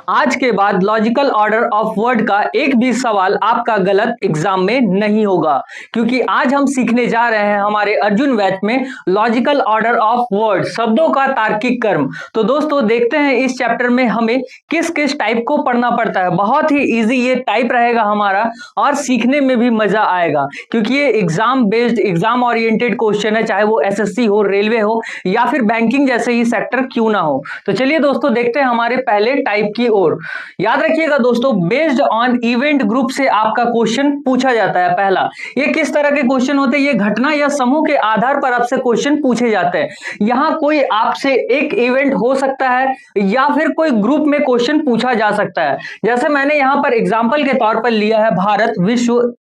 आज के बाद लॉजिकल ऑर्डर ऑफ वर्ड का एक भी सवाल आपका गलत एग्जाम में नहीं होगा, क्योंकि आज हम सीखने जा रहे हैं हमारे अर्जुन बैच में लॉजिकल ऑर्डर ऑफ वर्ड, शब्दों का तार्किक क्रम। तो दोस्तों देखते हैं इस चैप्टर में हमें किस किस टाइप को पढ़ना पड़ता है। बहुत ही इजी ये टाइप रहेगा हमारा और सीखने में भी मजा आएगा, क्योंकि ये exam based, exam oriented question है, चाहे वो एसएससी हो, रेलवे हो या फिर बैंकिंग जैसे ही सेक्टर क्यों ना हो। तो चलिए दोस्तों देखते हैं हमारे पहले टाइप की ओर। याद रखिएगा दोस्तों, बेस्ड ऑन इवेंट ग्रुप से आपका क्वेश्चन पूछा जाता है। पहला, ये किस तरह के क्वेश्चन होते हैं? ये घटना या समूह के आधार पर आपसे क्वेश्चन पूछे जाते हैं। यहां कोई आपसे एक इवेंट हो सकता है या फिर कोई ग्रुप में क्वेश्चन पूछा जा सकता है। जैसे मैंने यहां पर एग्जांपल के तौर पर लिया है भारत, विश्व,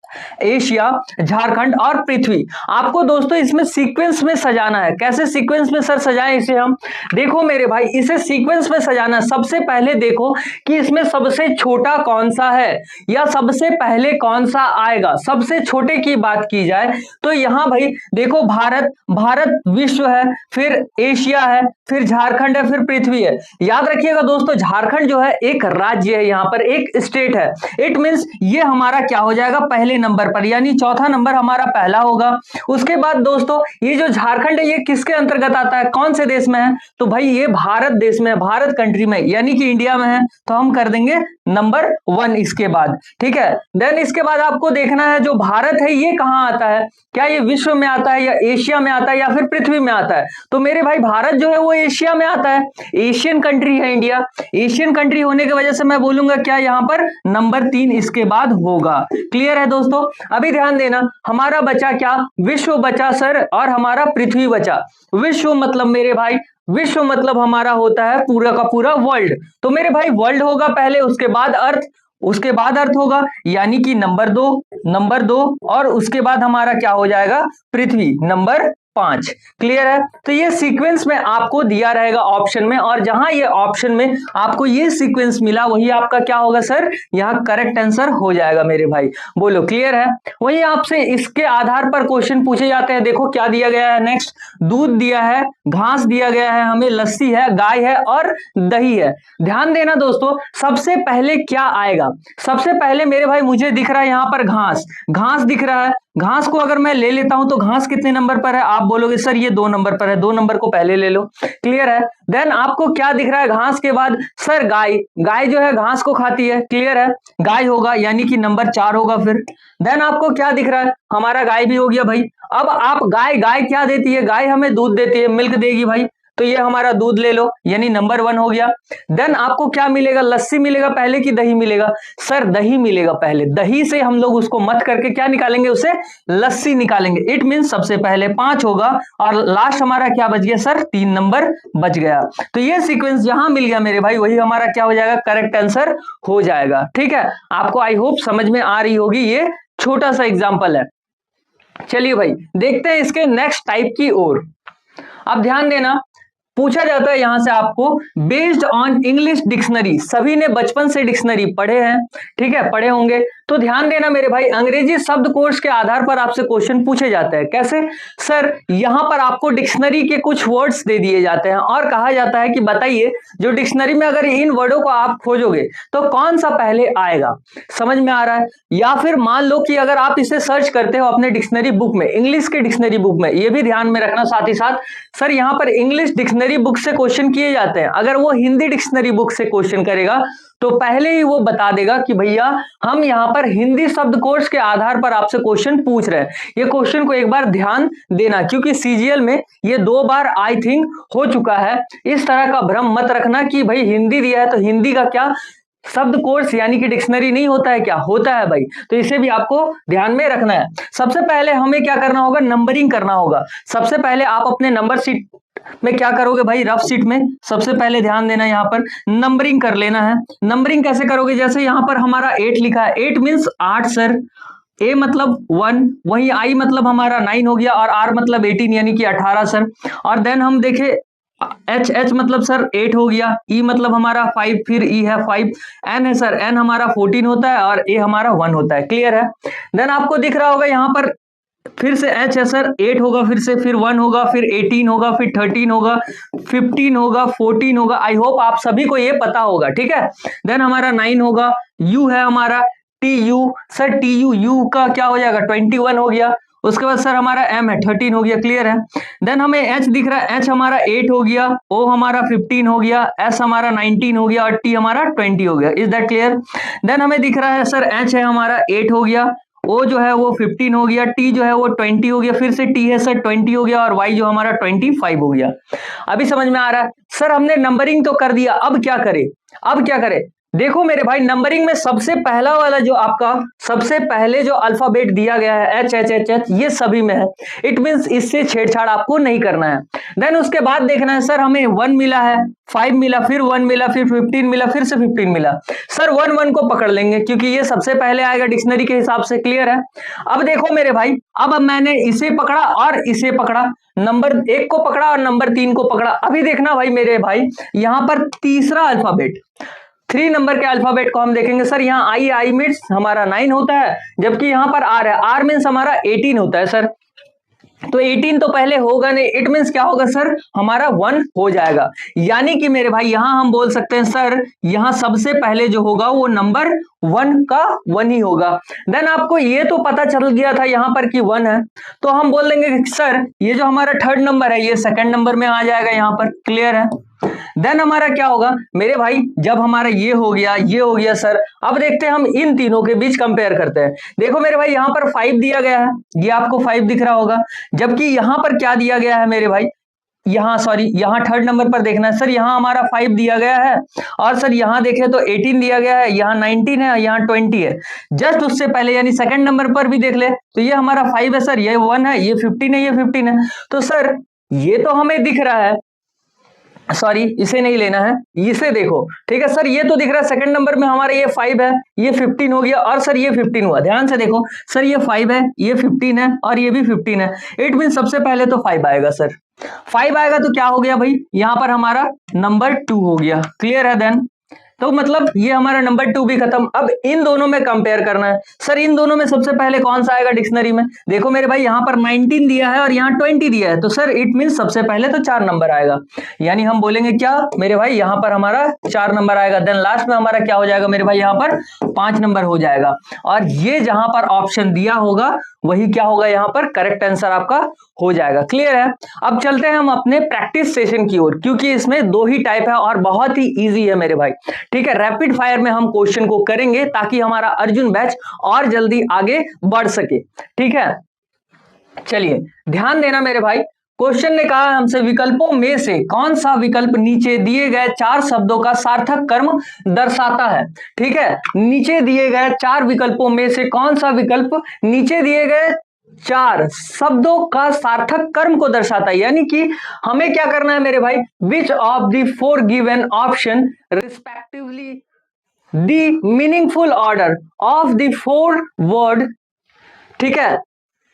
एशिया, झारखंड और पृथ्वी। आपको दोस्तों इसमें सीक्वेंस में सजाना है। कैसे सीक्वेंस में सर सजाएं इसे हम? देखो मेरे भाई, इसे सीक्वेंस में सजाना है। सबसे पहले देखो कि इसमें सबसे छोटा कौन सा है या सबसे पहले कौन सा आएगा। सबसे छोटे की बात की जाए तो यहां भाई देखो, भारत विश्व है, फिर एशिया है, फिर झारखंड है, फिर पृथ्वी है। याद रखिएगा दोस्तों, झारखंड जो है एक राज्य है, यहां पर एक स्टेट है। इट मींस ये हमारा क्या हो जाएगा? पहले नंबर पर, यानी चौथा नंबर हमारा पहला होगा। उसके बाद दोस्तों ये जो झारखंड है ये किसके अंतर्गत आता है? कौन से देश में है? तो भाई ये भारत देश में है, भारत कंट्री में, यानी कि इंडिया में है। तो हम कर देंगे नंबर 1 इसके बाद। ठीक है, देन इसके बाद आपको देखना है जो भारत है ये कहां आता है। क्या ये विश्व में आता है या एशिया में आता है या फिर पृथ्वी में आता है? तो मेरे भाई भारत जो है वो एशिया में आता है। एशियन कंट्री है इंडिया। एशियन कंट्री होने की वजह से मैं बोलूंगा क्या यहां पर नंबर 3 इसके बाद होगा। क्लियर है दोस्तों? अभी ध्यान देना, हमारा बचा क्या? विश्व बचा सर, और हमारा पृथ्वी बचा। विश्व मतलब मेरे भाई, विश्व मतलब हमारा होता है पूरा का पूरा वर्ल्ड। तो मेरे भाई वर्ल्ड होगा पहले, उसके बाद अर्थ, उसके बाद अर्थ होगा, यानी कि नंबर दो, और उसके बाद हमारा क्या हो जाएगा? पृथ्वी नंबर 5। क्लियर है? तो ये सीक्वेंस में आपको दिया रहेगा ऑप्शन में, और जहां ये ऑप्शन में आपको ये सीक्वेंस मिला वही आपका क्या होगा सर? यहाँ करेक्ट आंसर हो जाएगा मेरे भाई। बोलो क्लियर है? वही आपसे इसके आधार पर क्वेश्चन पूछे जाते हैं। देखो क्या दिया गया है नेक्स्ट, दूध दिया है, घास दिया गया है, हमें लस्सी है, गाय है और दही है। ध्यान देना दोस्तों, सबसे पहले क्या आएगा? सबसे पहले मेरे भाई मुझे दिख रहा है यहाँ पर घास दिख रहा है। घास को अगर मैं ले लेता हूं तो घास कितने नंबर पर है? आप बोलोगे सर ये 2 नंबर पर है, 2 नंबर को पहले ले लो। क्लियर है? देन आपको क्या दिख रहा है घास के बाद? सर गाय जो है घास को खाती है। क्लियर है? गाय होगा, यानी कि नंबर 4 होगा फिर। देन आपको क्या दिख रहा है? हमारा गाय भी हो गया भाई। अब आप गाय क्या देती है? गाय हमें दूध देती है, मिल्क देगी भाई। तो ये हमारा दूध ले लो, यानी नंबर 1 हो गया। देन आपको क्या मिलेगा? लस्सी मिलेगा पहले कि दही मिलेगा? सर दही मिलेगा पहले। दही से हम लोग उसको मत करके क्या निकालेंगे? उसे लस्सी निकालेंगे। इट मींस सबसे पहले 5 होगा और लास्ट हमारा क्या बच गया सर? 3 नंबर बच गया। तो ये सीक्वेंस जहां मिल गया मेरे भाई वही हमारा क्या हो जाएगा? करेक्ट आंसर हो जाएगा। ठीक है, आपको आई होप समझ में आ रही होगी। ये छोटा सा एग्जाम्पल है। चलिए भाई देखते हैं इसके नेक्स्ट टाइप की ओर। अब ध्यान देना, पूछा जाता है यहां से आपको बेस्ड ऑन इंग्लिश डिक्शनरी। सभी ने बचपन से डिक्शनरी पढ़े हैं, ठीक है, पढ़े होंगे। तो ध्यान देना मेरे भाई, अंग्रेजी शब्दकोश के आधार पर आपसे क्वेश्चन पूछे जाते हैं। कैसे? सर यहां पर आपको डिक्शनरी के कुछ वर्ड्स दे दिए जाते हैं और कहा जाता है कि बताइए जो डिक्शनरी में अगर इन वर्डों को आप खोजोगे तो कौन सा पहले आएगा। समझ में आ रहा है? या फिर मान लो कि अगर आप इसे सर्च करते हो अपने डिक्शनरी बुक में, इंग्लिश के डिक्शनरी बुक में, ये भी ध्यान में रखना साथ ही साथ। सर यहां पर इंग्लिश डिक्शनरी बुक से क्वेश्चन किए जाते हैं। अगर वो हिंदी डिक्शनरी बुक से क्वेश्चन करेगा तो पहले ही वो बता देगा कि भैया हम यहां पर हिंदी शब्दकोश के आधार पर आपसे क्वेश्चन पूछ रहे हैं। ये क्वेश्चन को एक बार ध्यान देना, क्योंकि सीजीएल में ये 2 बार आई थिंक हो चुका है। इस तरह का भ्रम मत रखना कि भाई हिंदी दिया है तो हिंदी का क्या शब्दकोश यानी कि डिक्शनरी नहीं होता है। क्या होता है भाई? तो इसे भी आपको ध्यान में रखना है। सबसे पहले हमें क्या करना होगा? नंबरिंग करना होगा। सबसे पहले आप अपने नंबर शीट में क्या करोगे भाई? रफ शीट में सबसे पहले ध्यान देना, यहां पर नंबरिंग कर लेना है। नंबरिंग कैसे करोगे? जैसे यहां पर हमारा 8 लिखा है, 8 मींस 8 सर। ए मतलब 1, वही आई मतलब हमारा 9 हो गया, और आर मतलब 18 यानी कि 18 सर। और देन हम देखें एच मतलब सर 8 हो गया, ई मतलब हमारा 5, फिर ई है 5, एन है सर, एन हमारा 14 होता है और ए हमारा 1 होता है। क्लियर है? देन आपको दिख रहा होगा यहाँ पर फिर से H है सर, 8 होगा, फिर से फिर 1 होगा, फिर 18 होगा, फिर 13 होगा, 15 होगा, 14 होगा। आई होप आप सभी को ये पता होगा, ठीक है। देन हमारा 9 होगा, U है हमारा TU, सर TU, U का क्या हो जाएगा 21 हो गया। उसके बाद सर हमारा M है 13 हो गया, क्लियर है। देन हमें H दिख रहा है, H हमारा 8 हो गया, O हमारा 15 हो गया, S हमारा 19 हो गया और T हमारा 20 हो गया। Is that clear? देन हमें दिख रहा है सर H है हमारा 8 हो गया, O जो है वो 15 हो गया, T जो है वो 20 हो गया, फिर से T है सर 20 हो गया और Y जो हमारा 25 हो गया। अभी समझ में आ रहा है? सर हमने नंबरिंग तो कर दिया, अब क्या करें? अब क्या करें? देखो मेरे भाई, नंबरिंग में सबसे पहला वाला जो आपका सबसे पहले जो अल्फाबेट दिया गया है एच एच एच एच, ये सभी में है। इट मींस इससे छेड़छाड़ आपको नहीं करना है। देन उसके बाद देखना है सर हमें 1 मिला है, 5 मिला, फिर 1 मिला, फिर 15 मिला, फिर से 15 मिला। सर 1 को पकड़ लेंगे क्योंकि ये सबसे पहले आएगा डिक्शनरी के हिसाब से, क्लियर है। अब देखो मेरे भाई, अब मैंने इसे पकड़ा और इसे पकड़ा, नंबर 1 को पकड़ा और नंबर 3 को पकड़ा। अभी देखना भाई मेरे भाई, यहां पर तीसरा अल्फाबेट 3 नंबर के अल्फाबेट को हम देखेंगे। सर यहाँ आई मीन्स हमारा 9 होता है, जबकि यहाँ पर आर है, आर मीन्स हमारा 18 होता है सर। तो 18 तो पहले होगा नहीं, इट मीन्स क्या होगा सर, हमारा 1 हो जाएगा। यानी कि मेरे भाई यहां हम बोल सकते हैं सर, यहां सबसे पहले जो होगा वो नंबर 1 का 1 ही होगा। देन आपको ये तो पता चल गया था यहां पर कि 1 है, तो हम बोल देंगे कि सर ये जो हमारा थर्ड नंबर है ये सेकंड नंबर में आ जाएगा यहां पर, क्लियर है। देन हमारा क्या होगा मेरे भाई, जब हमारा ये हो गया सर, अब देखते हैं हम इन तीनों के बीच कंपेयर करते हैं। देखो मेरे भाई यहां पर 5 दिया गया है, ये आपको 5 दिख रहा होगा, जबकि यहां पर क्या दिया गया है मेरे भाई, यहाँ थर्ड नंबर पर देखना है सर, यहाँ हमारा 5 दिया गया है और सर यहाँ देखें तो 18 दिया गया है, यहाँ 19 है, यहाँ 20 है। जस्ट उससे पहले यानी सेकंड नंबर पर भी देख ले तो ये हमारा 5 है सर, ये 1 है, ये 15 है, ये 15 है। तो सर ये तो हमें दिख रहा है, सॉरी इसे नहीं लेना है, इसे देखो, ठीक है सर, ये तो दिख रहा है सेकंड नंबर में हमारा ये 5 है, ये 15 हो गया और सर ये 15 हुआ। ध्यान से देखो सर, ये 5 है, ये 15 है और ये भी 15 है। इट मीन सबसे पहले तो 5 आएगा सर, 5 आएगा तो क्या हो गया भाई, यहां पर हमारा नंबर 2 हो गया, क्लियर है। देन तो मतलब ये हमारा नंबर 2 भी खत्म। अब इन दोनों में कंपेयर करना है सर, इन दोनों में सबसे पहले कौन सा आएगा डिक्शनरी में, देखो मेरे भाई यहाँ पर 19 दिया है और यहाँ 20 दिया है, तो सर इट मीन सबसे पहले तो 4 नंबर आएगा, यानी हम बोलेंगे क्या मेरे भाई, यहाँ पर हमारा 4 नंबर आएगा। देन लास्ट में हमारा क्या हो जाएगा मेरे भाई, यहाँ पर 5 नंबर हो जाएगा। और ये जहां पर ऑप्शन दिया होगा वही क्या होगा, यहाँ पर करेक्ट आंसर आपका हो जाएगा, क्लियर है। अब चलते हैं हम अपने प्रैक्टिस सेशन की ओर, क्योंकि इसमें 2 ही टाइप है और बहुत ही इजी है मेरे भाई, ठीक है। रैपिड फायर में हम क्वेश्चन को करेंगे ताकि हमारा अर्जुन बैच और जल्दी आगे बढ़ सके, ठीक है। चलिए ध्यान देना मेरे भाई, क्वेश्चन ने कहा हमसे विकल्पों में से कौन सा विकल्प नीचे दिए गए 4 शब्दों का सार्थक कर्म दर्शाता है, ठीक है। नीचे दिए गए 4 विकल्पों में से कौन सा विकल्प नीचे दिए गए 4 शब्दों का सार्थक कर्म को दर्शाता है, यानी कि हमें क्या करना है मेरे भाई, which of the 4 given option respectively the meaningful order of the 4 word, ठीक है,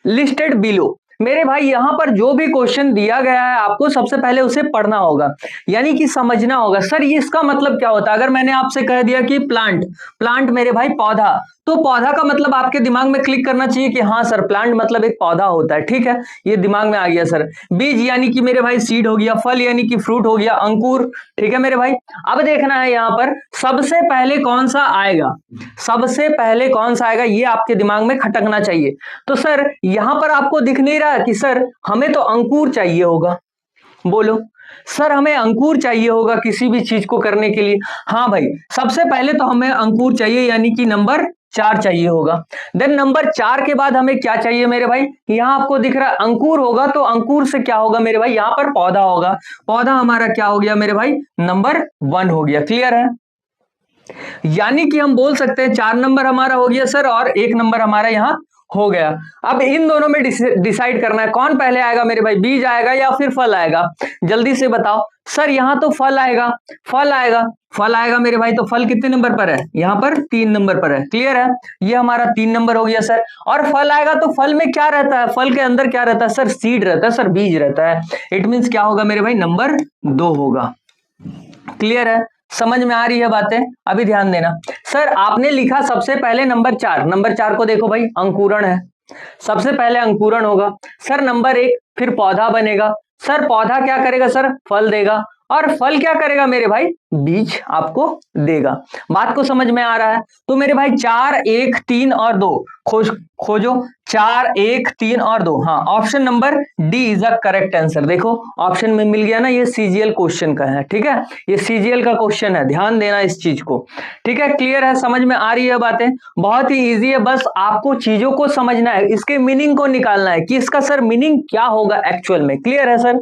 लिस्टेड बिलो। मेरे भाई यहां पर जो भी क्वेश्चन दिया गया है आपको सबसे पहले उसे पढ़ना होगा, यानी कि समझना होगा। सर ये इसका मतलब क्या होता है, अगर मैंने आपसे कह दिया कि प्लांट मेरे भाई पौधा, तो पौधा का मतलब आपके दिमाग में क्लिक करना चाहिए कि हाँ सर प्लांट मतलब एक पौधा होता है, ठीक है, ये दिमाग में आ गया सर। बीज यानी कि मेरे भाई सीड हो गया, फल यानी कि फ्रूट हो गया, अंकुर, ठीक है मेरे भाई। अब देखना है यहां पर सबसे पहले कौन सा आएगा, सबसे पहले कौन सा आएगा ये आपके दिमाग में खटकना चाहिए। तो सर यहां पर आपको दिख नहीं रहा कि सर हमें तो अंकुर चाहिए होगा, बोलो सर हमें अंकुर चाहिए होगा किसी भी चीज को करने के लिए। हाँ भाई सबसे पहले तो हमें अंकुर चाहिए, यानी कि नंबर 4 चाहिए होगा। देन नंबर 4 के बाद हमें क्या चाहिए मेरे भाई, यहां आपको दिख रहा है अंकुर होगा, तो अंकुर से क्या होगा मेरे भाई, यहां पर पौधा होगा, पौधा हमारा क्या हो गया मेरे भाई, नंबर 1 हो गया, क्लियर है। यानी कि हम बोल सकते हैं 4 नंबर हमारा हो गया सर और 1 नंबर हमारा यहां हो गया। अब इन दोनों में डिसाइड करना है कौन पहले आएगा मेरे भाई, बीज आएगा या फिर फल आएगा, जल्दी से बताओ। सर यहां तो फल आएगा, फल आएगा मेरे भाई, तो फल कितने नंबर पर है, यहां पर 3 नंबर पर है, क्लियर है। ये हमारा 3 नंबर हो गया सर। और फल आएगा तो फल में क्या रहता है, फल के अंदर क्या रहता है सर, सीड रहता है सर, बीज रहता है। इट मीन्स क्या होगा मेरे भाई, नंबर 2 होगा, क्लियर है। समझ में आ रही है बातें, अभी ध्यान देना। सर आपने लिखा सबसे पहले नंबर 4, नंबर 4 को देखो भाई अंकुरण है, सबसे पहले अंकुरण होगा सर, नंबर 1, फिर पौधा बनेगा सर, पौधा क्या करेगा सर, फल देगा, और फल क्या करेगा मेरे भाई, बीज आपको देगा। बात को समझ में आ रहा है? तो मेरे भाई 4, 1, 3 और 2 खोजो 4, 1, 3 और 2। हाँ, option number D is the correct answer. देखो ऑप्शन में मिल गया ना, ये सीजीएल क्वेश्चन का है, ठीक है, ये सीजीएल का क्वेश्चन है, ध्यान देना इस चीज को, ठीक है। क्लियर है, समझ में आ रही है बातें? बहुत ही इजी है, बस आपको चीजों को समझना है, इसके मीनिंग को निकालना है कि इसका सर मीनिंग क्या होगा एक्चुअल में। क्लियर है सर?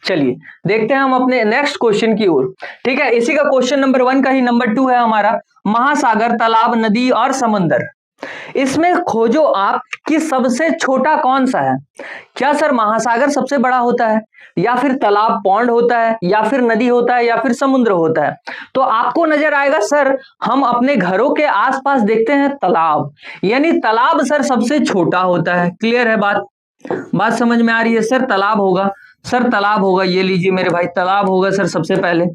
चलिए देखते हैं हम अपने नेक्स्ट क्वेश्चन की ओर, ठीक है। इसी का क्वेश्चन नंबर 1 का ही नंबर 2 है हमारा, महासागर, तालाब, नदी और समंदर, इसमें खोजो आप कि सबसे छोटा कौन सा है। क्या सर महासागर सबसे बड़ा होता है, या फिर तालाब पॉन्ड होता है, या फिर नदी होता है, या फिर समुद्र होता है? तो आपको नजर आएगा सर, हम अपने घरों के आसपास देखते हैं तालाब, यानी तालाब सर सबसे छोटा होता है। क्लियर है बात समझ में आ रही है सर? तालाब होगा सर, तालाब होगा, ये लीजिए मेरे भाई, तालाब होगा सर सबसे पहले।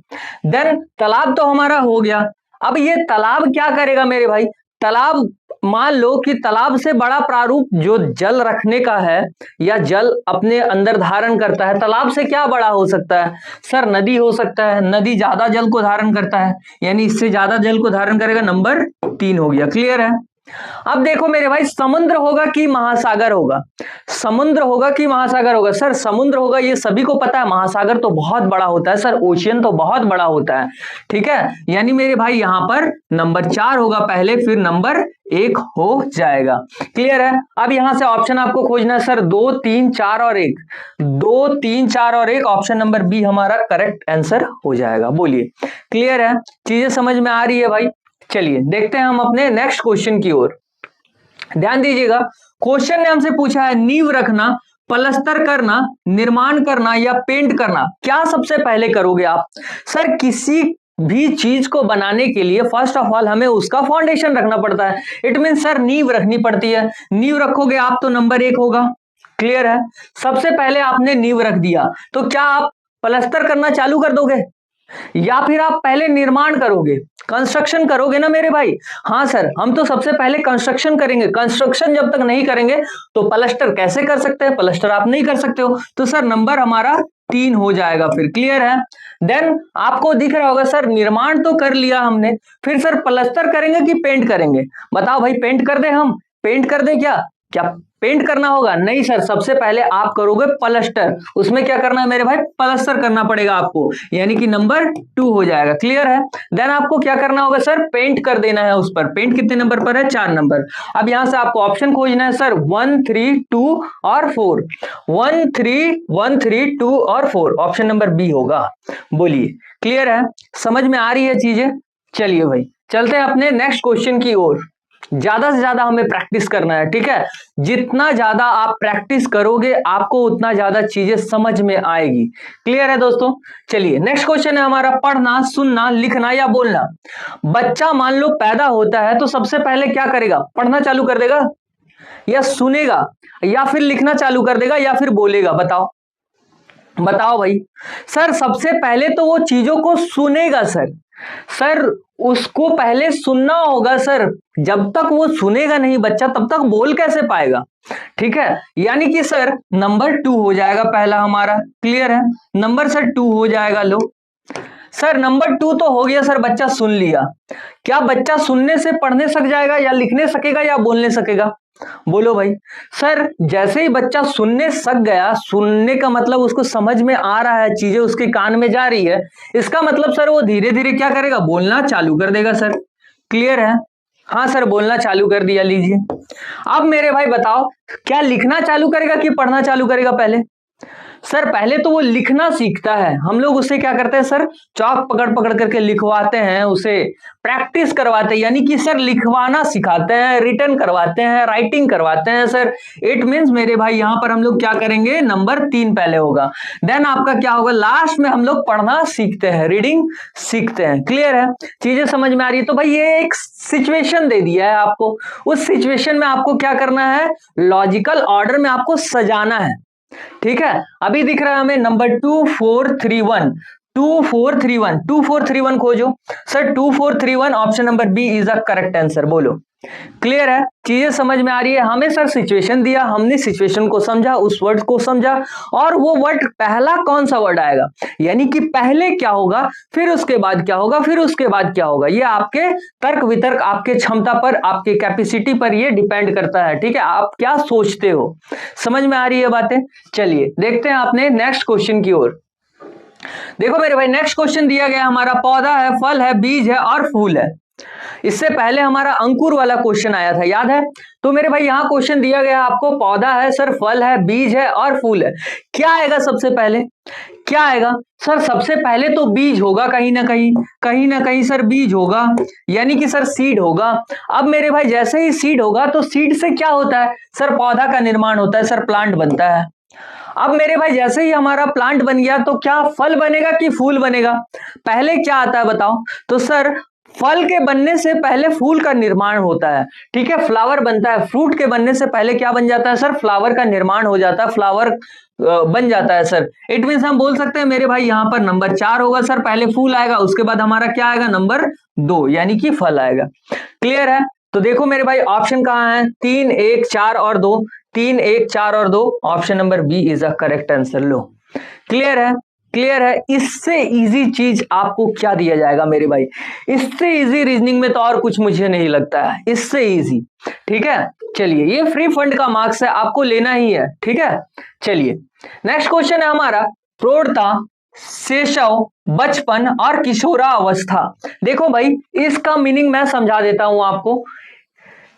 देन तालाब तो हमारा हो गया, अब ये तालाब क्या करेगा मेरे भाई, तालाब मान लो कि तालाब से बड़ा प्रारूप जो जल रखने का है या जल अपने अंदर धारण करता है, तालाब से क्या बड़ा हो सकता है सर, नदी हो सकता है, नदी ज्यादा जल को धारण करता है, यानी इससे ज्यादा जल को धारण करेगा, नंबर 3 हो गया। क्लियर है? अब देखो मेरे भाई, समुद्र होगा कि महासागर होगा, समुद्र होगा कि महासागर होगा? सर समुद्र होगा, ये सभी को पता है, महासागर तो बहुत बड़ा होता है सर, ओशियन तो बहुत बड़ा होता है, ठीक है। यानी मेरे भाई यहां पर नंबर 4 होगा पहले, फिर नंबर 1 हो जाएगा। क्लियर है? अब यहां से ऑप्शन आपको खोजना है सर, 2, 3, 4 और 1, 2, 3, 4 और 1, ऑप्शन नंबर बी हमारा करेक्ट आंसर हो जाएगा। बोलिए क्लियर है? चीजें समझ में आ रही है भाई? चलिए देखते हैं हम अपने नेक्स्ट क्वेश्चन की ओर, ध्यान दीजिएगा। क्वेश्चन ने हमसे पूछा है, नींव रखना, पलस्तर करना, निर्माण करना या पेंट करना, क्या सबसे पहले करोगे आप? सर किसी भी चीज को बनाने के लिए फर्स्ट ऑफ ऑल हमें उसका फाउंडेशन रखना पड़ता है, इट मीन सर नींव रखनी पड़ती है। नींव रखोगे आप तो नंबर 1 होगा। क्लियर है? सबसे पहले आपने नींव रख दिया, तो क्या आप पलस्तर करना चालू कर दोगे, या फिर आप पहले निर्माण करोगे, कंस्ट्रक्शन करोगे ना मेरे भाई? हाँ सर, हम तो सबसे पहले कंस्ट्रक्शन करेंगे, कंस्ट्रक्शन जब तक नहीं करेंगे तो प्लास्टर कैसे कर सकते हैं, प्लास्टर आप नहीं कर सकते हो, तो सर नंबर हमारा 3 हो जाएगा फिर। क्लियर है? देन आपको दिख रहा होगा सर, निर्माण तो कर लिया हमने, फिर सर प्लास्टर करेंगे कि पेंट करेंगे? बताओ भाई, पेंट कर दे, हम पेंट कर दे क्या? क्या पेंट करना होगा? नहीं सर, सबसे पहले आप करोगे प्लास्टर, उसमें क्या करना है मेरे भाई, प्लास्टर करना पड़ेगा आपको, यानी कि नंबर 2 हो जाएगा। क्लियर है? देन आपको क्या करना होगा सर, पेंट कर देना है उस पर। पेंट कितने नंबर पर है? 4 नंबर। अब यहां से आपको ऑप्शन खोजना है सर, 1, 3, 2 और 4, 1, 3, 1, 3, 2 और 4, ऑप्शन नंबर बी होगा। बोलिए क्लियर है? समझ में आ रही है चीजें? चलिए भाई चलते हैं अपने नेक्स्ट क्वेश्चन की ओर। ज्यादा से ज्यादा हमें प्रैक्टिस करना है, ठीक है। जितना ज्यादा आप प्रैक्टिस करोगे आपको उतना ज्यादा चीजें समझ में आएगी। क्लियर है दोस्तों? चलिए नेक्स्ट क्वेश्चन है हमारा, पढ़ना, सुनना, लिखना या बोलना। बच्चा मान लो पैदा होता है तो सबसे पहले क्या करेगा, पढ़ना चालू कर देगा या सुनेगा या फिर लिखना चालू कर देगा या फिर बोलेगा? बताओ बताओ भाई। सर सबसे पहले तो वो चीजों को सुनेगा सर, सर उसको पहले सुनना होगा सर, जब तक वो सुनेगा नहीं बच्चा तब तक बोल कैसे पाएगा? ठीक है, यानी कि सर नंबर 2 हो जाएगा पहला हमारा। क्लियर है? नंबर सर 2 हो जाएगा। लो सर नंबर 2 तो हो गया सर, बच्चा सुन लिया। क्या बच्चा सुनने से पढ़ने सक जाएगा या लिखने सकेगा या बोलने सकेगा? बोलो भाई। सर जैसे ही बच्चा सुनने सक गया, सुनने का मतलब उसको समझ में आ रहा है, चीजें उसके कान में जा रही है, इसका मतलब सर वो धीरे धीरे क्या करेगा, बोलना चालू कर देगा सर। क्लियर है? हाँ सर बोलना चालू कर दिया। लीजिए अब मेरे भाई बताओ, क्या लिखना चालू करेगा कि पढ़ना चालू करेगा? पहले सर पहले तो वो लिखना सीखता है, हम लोग उससे क्या करते हैं सर, चौक पकड़ पकड़ करके लिखवाते हैं, उसे प्रैक्टिस करवाते हैं, यानी कि सर लिखवाना सिखाते हैं, रिटर्न करवाते हैं, राइटिंग करवाते हैं सर। इट मींस मेरे भाई यहां पर हम लोग क्या करेंगे, नंबर 3 पहले होगा। देन आपका क्या होगा, लास्ट में हम लोग पढ़ना सीखते हैं, रीडिंग सीखते हैं। क्लियर है? चीजें समझ में आ रही है? तो भाई ये एक सिचुएशन दे दिया है आपको, उस सिचुएशन में आपको क्या करना है, लॉजिकल ऑर्डर में आपको सजाना है। ठीक है, अभी दिख रहा है हमें नंबर 2, 4, 3, 1, 2, 4, 3, 1, 2, 4, 3, 1 खोजो sir. 2, 4, 3, 1, option number B is the correct answer. बोलो क्लियर है, चीजें समझ में आ रही है। हमें सर सिचुएशन दिया, हमने सिचुएशन को समझा, उस वर्ड को समझा, और वो वर्ड पहला कौन सा वर्ड आएगा, यानी कि पहले क्या होगा, फिर उसके बाद क्या होगा, फिर उसके बाद क्या होगा, ये आपके तर्क वितर्क, आपके क्षमता पर, आपके कैपेसिटी पर ये डिपेंड करता है। ठीक है, आप क्या सोचते हो। समझ में आ रही है बातें। चलिए देखते हैं आपने नेक्स्ट क्वेश्चन की ओर। देखो मेरे भाई, नेक्स्ट क्वेश्चन दिया गया हमारा, पौधा है, फल है, बीज है और फूल है। इससे पहले हमारा अंकुर वाला क्वेश्चन आया था, याद है। तो मेरे भाई यहां क्वेश्चन दिया गया आपको, पौधा है सर, फल है, बीज है और फूल है। क्या आएगा सबसे पहले, क्या आएगा सर? सबसे पहले तो बीज होगा, कहीं ना कहीं सर बीज होगा, यानी कि सर सीड होगा। अब मेरे भाई जैसे ही सीड होगा तो सीड से क्या होता है सर? पौधा का निर्माण होता है सर, प्लांट बनता है। अब मेरे भाई जैसे ही हमारा प्लांट बन गया तो क्या फल बनेगा कि फूल बनेगा? पहले क्या आता है बताओ? तो सर फल के बनने से पहले फूल का निर्माण होता है। ठीक है, फ्लावर बनता है, फ्रूट के बनने से पहले क्या बन जाता है सर? फ्लावर का निर्माण हो जाता है, फ्लावर बन जाता है सर। इट मीन्स हम बोल सकते हैं मेरे भाई यहां पर नंबर 4 होगा सर, पहले फूल आएगा, उसके बाद हमारा क्या आएगा? नंबर 2, यानी कि फल आएगा। क्लियर है? तो देखो मेरे भाई ऑप्शन कहां है? 3, 1, 4 और 2। 3, 1, 4 और 2, option number B is a correct answer. लो, क्लियर है, क्लियर है। इससे इजी चीज आपको क्या दिया जाएगा मेरे भाई? इससे इजी रीजनिंग में तो और कुछ मुझे नहीं लगता है, इससे इजी। ठीक है, चलिए, ये फ्री फंड का मार्क्स है, आपको लेना ही है। ठीक है, चलिए नेक्स्ट क्वेश्चन है हमारा, प्रौढ़ता, शैशव, बचपन और किशोरावस्था। देखो भाई, इसका मीनिंग मैं समझा देता हूं आपको।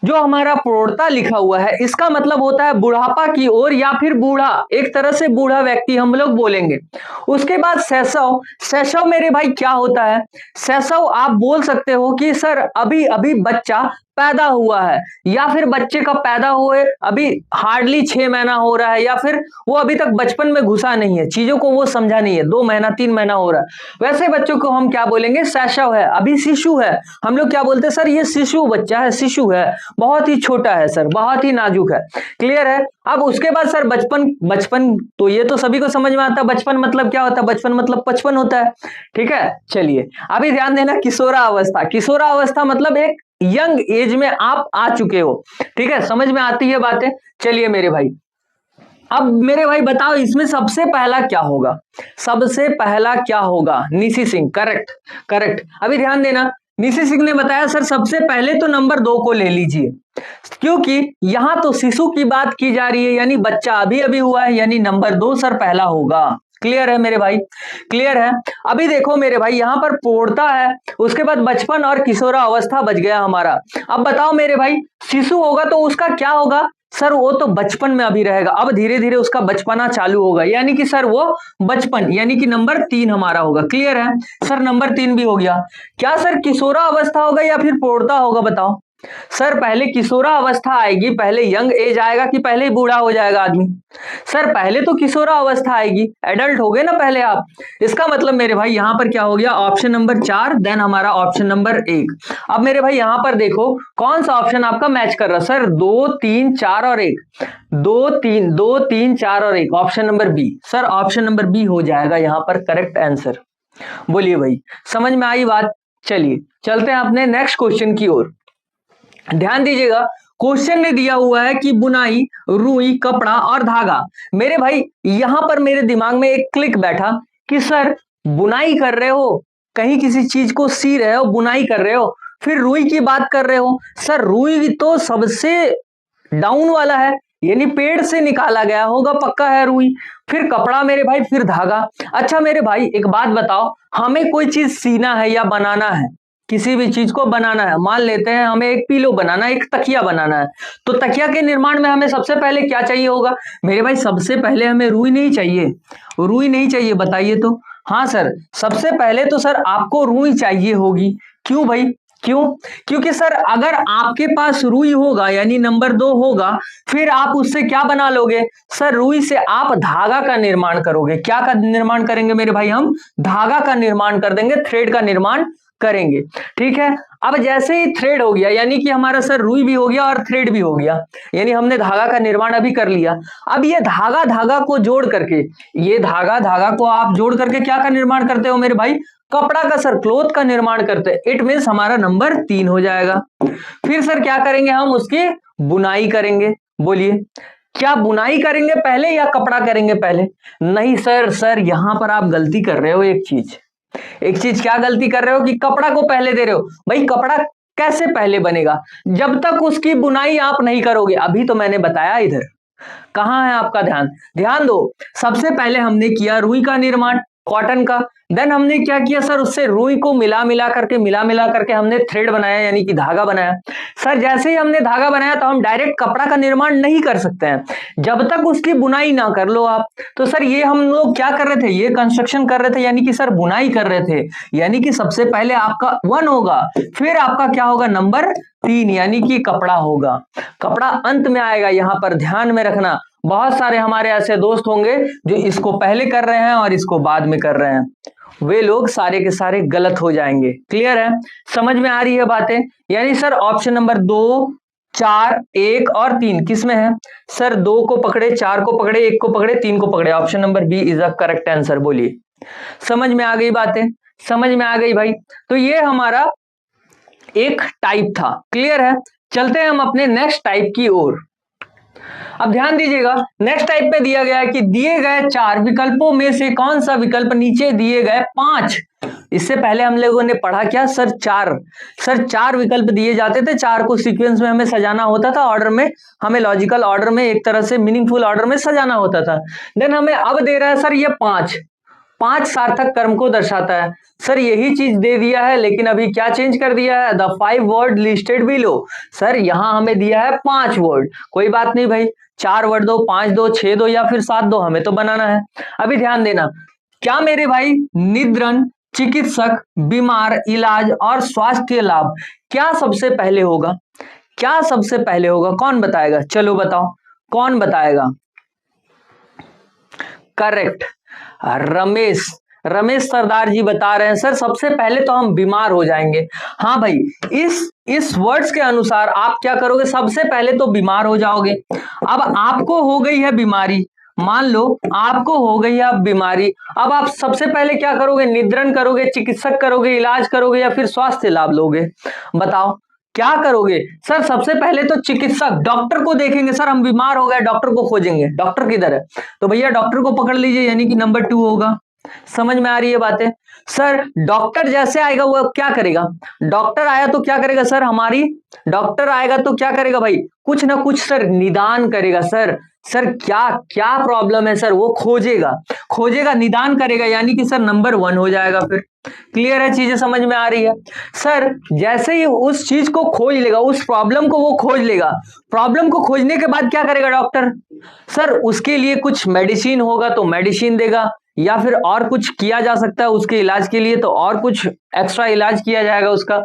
जो हमारा प्रौढ़ता लिखा हुआ है, इसका मतलब होता है बुढ़ापा की ओर, या फिर बूढ़ा, एक तरह से बूढ़ा व्यक्ति हम लोग बोलेंगे। उसके बाद शैशव, शैशव मेरे भाई क्या होता है? शैशव आप बोल सकते हो कि सर अभी अभी बच्चा पैदा हुआ है, या फिर बच्चे का पैदा हुए अभी हार्डली 6 महीना हो रहा है, या फिर वो अभी तक बचपन में घुसा नहीं है, चीजों को वो समझा नहीं है, 2 महीना 3 महीना हो रहा है, वैसे बच्चों को हम क्या बोलेंगे? शैशव है, अभी शिशु है। हम लोग क्या बोलते हैं सर? ये शिशु बच्चा है, शिशु है, बहुत ही छोटा है सर, बहुत ही नाजुक है। क्लियर है? अब उसके बाद सर बचपन, बचपन तो ये तो सभी को समझ में आता है, बचपन मतलब क्या होता है? बचपन मतलब 55 होता है। ठीक है, चलिए अभी ध्यान देना, किशोरावस्था, किशोरावस्था मतलब एक यंग एज में आप आ चुके हो। ठीक है, समझ में आती है बातें। चलिए मेरे भाई, अब मेरे भाई बताओ इसमें सबसे पहला क्या होगा? सबसे पहला क्या होगा? Nishi Singh, correct, correct. अभी ध्यान देना, निशी सिंह ने बताया सर सबसे पहले तो नंबर 2 को ले लीजिए, क्योंकि यहां तो शिशु की बात की जा रही है, यानी बच्चा अभी अभी हुआ है, यानी नंबर 2 सर पहला होगा। क्लियर है मेरे भाई, क्लियर है। अभी देखो मेरे भाई, यहां पर प्रौढ़ता है, उसके बाद बचपन और किशोरावस्था बच गया हमारा। अब बताओ मेरे भाई, शिशु होगा तो उसका क्या होगा सर? वो तो बचपन में अभी रहेगा, अब धीरे धीरे उसका बचपना चालू होगा, यानी कि सर वो बचपन, यानी कि नंबर 3 हमारा होगा। क्लियर है सर, नंबर 3 भी हो गया। क्या सर किशोरावस्था होगा या फिर प्रौढ़ता होगा बताओ? सर पहले किशोरावस्था आएगी, पहले यंग एज आएगा, कि पहले ही बूढ़ा हो जाएगा आदमी? सर पहले तो किशोरावस्था आएगी, एडल्ट हो गए ना पहले आप। इसका मतलब मेरे भाई यहां पर क्या हो गया? ऑप्शन नंबर 4, देन हमारा ऑप्शन नंबर 1। अब मेरे भाई यहां पर देखो कौन सा ऑप्शन आपका मैच कर रहा है सर? 2, 3, 4 और 1, 2, 3, 2, 3, 4 और 1, option number B. Sir option number B हो जाएगा यहां पर करेक्ट आंसर। बोलिए भाई, समझ में आई बात? चलिए चलते हैं अपने नेक्स्ट क्वेश्चन की ओर। ध्यान दीजिएगा, क्वेश्चन ने दिया हुआ है कि बुनाई, रुई, कपड़ा और धागा। मेरे भाई यहां पर मेरे दिमाग में एक क्लिक बैठा कि सर बुनाई कर रहे हो, कहीं किसी चीज को सी रहे हो, बुनाई कर रहे हो, फिर रुई की बात कर रहे हो। सर रुई तो सबसे डाउन वाला है, यानी पेड़ से निकाला गया होगा, पक्का है रुई। फिर कपड़ा मेरे भाई, फिर धागा। अच्छा मेरे भाई एक बात बताओ, हमें कोई चीज सीना है या बनाना है, किसी भी चीज को बनाना है, मान लेते हैं हमें एक पिलो बनाना है, एक तकिया बनाना है, तो तकिया के निर्माण में हमें सबसे पहले क्या चाहिए होगा मेरे भाई? सबसे पहले हमें रुई नहीं चाहिए, रुई नहीं चाहिए, बताइए तो। हाँ सर, सबसे पहले तो सर आपको रुई चाहिए होगी। क्यों भाई, क्यों? क्योंकि सर अगर आपके पास रुई होगा, यानी नंबर 2 होगा, फिर आप उससे क्या बना लोगे सर? रुई से आप धागा का निर्माण करोगे। क्या का निर्माण करेंगे मेरे भाई? हम धागा का निर्माण कर देंगे, थ्रेड का निर्माण करेंगे। ठीक है, अब जैसे ही थ्रेड हो गया, यानी कि हमारा सर रुई भी हो गया और थ्रेड भी हो गया, यानी हमने धागा का निर्माण अभी कर लिया। अब ये धागा धागा को जोड़ करके, ये धागा धागा को आप जोड़ करके क्या का निर्माण करते हो मेरे भाई? कपड़ा का सर क्लोथ का निर्माण करते हैं, इट मीन्स हमारा नंबर 3 हो जाएगा। फिर सर क्या करेंगे हम, उसकी बुनाई करेंगे। बोलिए क्या बुनाई करेंगे पहले या कपड़ा करेंगे पहले? नहीं सर, सर यहां पर आप गलती कर रहे हो एक चीज क्या गलती कर रहे हो कि कपड़ा को पहले दे रहे हो। भाई कपड़ा कैसे पहले बनेगा जब तक उसकी बुनाई आप नहीं करोगे। अभी तो मैंने बताया, इधर कहां है आपका ध्यान, ध्यान दो। सबसे पहले हमने किया रुई का निर्माण, कॉटन का। देन हमने क्या किया सर, उससे रुई को मिला मिला करके हमने थ्रेड बनाया, यानी कि धागा बनाया। सर जैसे ही हमने धागा बनाया तो हम डायरेक्ट कपड़ा का निर्माण नहीं कर सकते हैं जब तक उसकी बुनाई ना कर लो आप। तो सर ये हम लोग क्या कर रहे थे, ये कंस्ट्रक्शन कर रहे थे, यानी कि सर बुनाई कर रहे थे। यानी कि सबसे पहले आपका 1 होगा, फिर आपका क्या होगा, नंबर 3, यानी कि कपड़ा होगा। कपड़ा अंत में आएगा, यहां पर ध्यान में रखना। बहुत सारे हमारे ऐसे दोस्त होंगे जो इसको पहले कर रहे हैं और इसको बाद में कर रहे हैं, वे लोग सारे के सारे गलत हो जाएंगे। क्लियर है, समझ में आ रही है बातें? यानी सर ऑप्शन नंबर 2, 4, 1 और 3 किस में है सर? 2 को पकड़े, 4 को पकड़े, 1 को पकड़े, 3 को पकड़े। Option number B is the correct answer. बोलिए समझ में आ गई बातें, समझ में आ गई भाई? तो ये हमारा एक टाइप था। क्लियर है, चलते हैं हम अपने नेक्स्ट टाइप की ओर। अब ध्यान दीजिएगा, नेक्स्ट टाइप पे दिया गया है कि दिए गए 4 विकल्पों में से कौन सा विकल्प नीचे दिए गए 5। इससे पहले हम लोगों ने पढ़ा क्या सर, 4 विकल्प दिए जाते थे, 4 को सीक्वेंस में हमें सजाना होता था, ऑर्डर में, हमें लॉजिकल ऑर्डर में, एक तरह से मीनिंगफुल ऑर्डर में सजाना होता था। देन हमें अब दे रहा है सर ये 5 सार्थक कर्म को दर्शाता है। सर यही चीज दे दिया है, लेकिन अभी क्या चेंज कर दिया है, the 5 word listed below. Sir यहां हमें दिया है 5 वर्ड, कोई बात नहीं भाई, 4 वर्ड दो, 5 दो, 6 दो या फिर 7 दो, हमें तो बनाना है। अभी ध्यान देना, क्या मेरे भाई निद्रण, चिकित्सक, बीमार, इलाज और स्वास्थ्य लाभ क्या सबसे पहले होगा? क्या सबसे पहले होगा, कौन बताएगा? चलो बताओ, कौन बताएगा? करेक्ट, रमेश सरदार जी बता रहे हैं सर सबसे पहले तो हम बीमार हो जाएंगे। हाँ भाई, इस वर्ड्स के अनुसार आप क्या करोगे, सबसे पहले तो बीमार हो जाओगे। अब आपको हो गई है बीमारी, मान लो आपको हो गई है अब बीमारी, अब आप सबसे पहले क्या करोगे, निद्रण करोगे, चिकित्सक करोगे, इलाज करोगे या फिर स्वास्थ्य लाभ लोगे? बताओ क्या करोगे? सर सबसे पहले तो चिकित्सक, डॉक्टर को देखेंगे। सर हम बीमार हो गए, डॉक्टर को खोजेंगे, डॉक्टर किधर है? तो भैया डॉक्टर को पकड़ लीजिए, यानी कि नंबर 2 होगा। समझ में आ रही है बातें? सर डॉक्टर जैसे आएगा वो क्या करेगा, डॉक्टर आया तो क्या करेगा सर, हमारी डॉक्टर आएगा तो क्या करेगा भाई, कुछ ना कुछ सर निदान करेगा। सर क्या क्या प्रॉब्लम है सर, वो खोजेगा, निदान करेगा, यानी कि सर नंबर 1 हो जाएगा। फिर क्लियर है, चीजें समझ में आ रही है? सर जैसे ही उस चीज को खोज लेगा, उस प्रॉब्लम को वो खोज लेगा, प्रॉब्लम को खोजने के बाद क्या करेगा डॉक्टर? सर उसके लिए कुछ मेडिसिन होगा तो मेडिसिन देगा, या फिर और कुछ किया जा सकता है उसके इलाज के लिए तो और कुछ एक्स्ट्रा इलाज किया जाएगा उसका।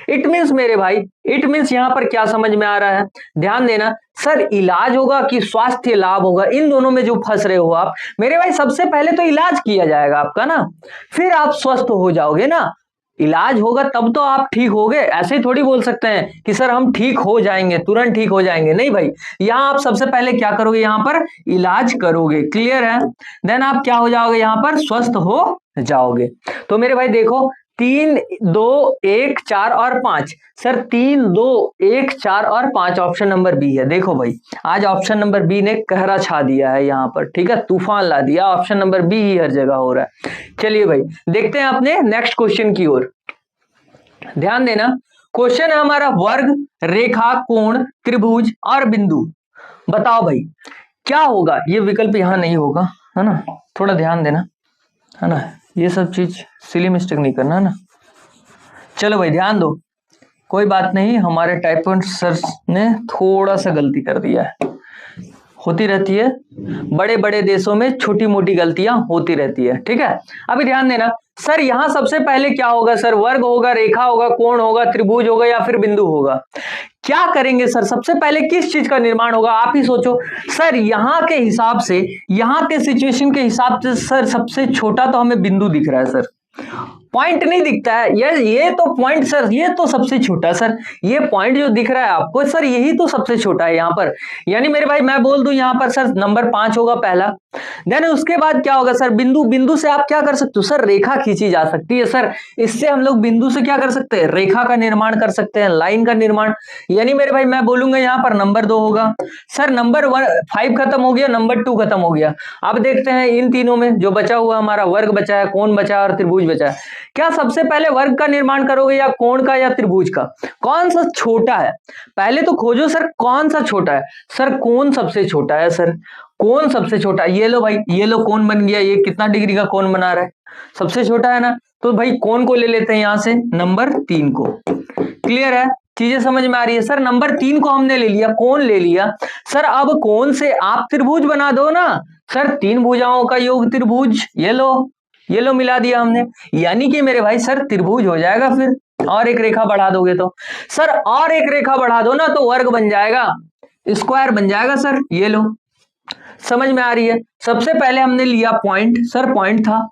इट मीन्स मेरे भाई, इट मीन्स यहां पर क्या समझ में आ रहा है, ध्यान देना। सर इलाज होगा कि स्वास्थ्य लाभ होगा, इन दोनों में जो फंस रहे हो आप मेरे भाई, सबसे पहले तो इलाज किया जाएगा आपका ना, फिर आप स्वस्थ हो जाओगे ना। इलाज होगा तब तो आप ठीक होगे, ऐसे थोड़ी बोल सकते हैं कि सर हम ठीक हो जाएंगे, तुरंत ठीक हो जाएंगे, नहीं भाई। यहां आप सबसे पहले क्या करोगे, यहां पर इलाज करोगे। क्लियर है? देन आप क्या हो जाओगे, यहां पर स्वस्थ हो जाओगे। तो मेरे भाई देखो, 3, 2, 1, 4 और 5। सर 3, 2, 1, 4 और 5 ऑप्शन नंबर बी है। देखो भाई, आज ऑप्शन नंबर बी ने कहरा छा दिया है यहाँ पर, ठीक है, तूफान ला दिया, ऑप्शन नंबर बी ही हर जगह हो रहा है। चलिए भाई देखते हैं अपने नेक्स्ट क्वेश्चन की ओर, ध्यान देना। क्वेश्चन है हमारा वर्ग, रेखा, कोण, त्रिभुज और बिंदु। बताओ भाई क्या होगा, ये विकल्प यहां नहीं होगा, है ना, थोड़ा ध्यान देना, है ना, ये सब चीज सिली मिस्टेक नहीं करना, है ना। चलो भाई ध्यान दो, कोई बात नहीं, हमारे टाइपिंग सर ने थोड़ा सा गलती कर दिया है, होती रहती है, बड़े बड़े देशों में छोटी मोटी गलतियां होती रहती है, ठीक है। अभी ध्यान देना, सर यहां सबसे पहले क्या होगा, सर वर्ग होगा, रेखा होगा, कोण होगा, त्रिभुज होगा या फिर बिंदु होगा? क्या करेंगे सर, सबसे पहले किस चीज का निर्माण होगा, आप ही सोचो। सर यहां के हिसाब से, यहां के सिचुएशन के हिसाब से सर सबसे छोटा तो हमें बिंदु दिख रहा है सर, पॉइंट नहीं दिखता है। ये तो पॉइंट सर, ये तो सबसे छोटा सर, ये पॉइंट जो दिख रहा है आपको सर, यही तो सबसे छोटा है यहाँ पर। यानी मेरे भाई मैं बोल दूं यहाँ पर सर नंबर 5 होगा पहला। देन उसके बाद क्या होगा सर, बिंदु, बिंदु से आप क्या कर सकते हो सर, रेखा खींची जा सकती है सर। इससे हम लोग बिंदु से क्या कर सकते हैं, रेखा का निर्माण कर सकते हैं, लाइन का निर्माण। यानी मेरे भाई मैं बोलूंगा यहाँ पर नंबर 2 होगा सर। नंबर 5 खत्म हो गया, नंबर 2 खत्म हो गया। अब देखते हैं इन तीनों में जो बचा हुआ हमारा वर्ग बचा है, कोण बचा है और त्रिभुज बचा है। क्या सबसे पहले वर्ग का निर्माण करोगे या कोण का या त्रिभुज का? कौन सा छोटा है पहले तो खोजो सर, कौन सा छोटा है सर? कोण सबसे छोटा है सर, कोण सबसे छोटा है। ये लो भाई, ये लो कोण बन गया। ये कितना डिग्री का कोण बना रहा है, सबसे छोटा है ना। तो भाई कोण को ले लेते हैं यहां से, नंबर 3 को। क्लियर है, चीजें समझ में आ रही है सर। नंबर 3 को हमने ले लिया, कोण ले लिया सर। अब कोण से आप त्रिभुज बना दो ना सर, 3 भुजाओं का योग त्रिभुज। ये लो मिला दिया हमने, यानी कि मेरे भाई सर त्रिभुज हो जाएगा। फिर और एक रेखा बढ़ा दोगे तो सर, और एक रेखा बढ़ा दो ना तो वर्ग बन जाएगा, स्क्वायर बन जाएगा सर। ये लो, समझ में आ रही है। सबसे पहले हमने लिया पॉइंट सर, पॉइंट था,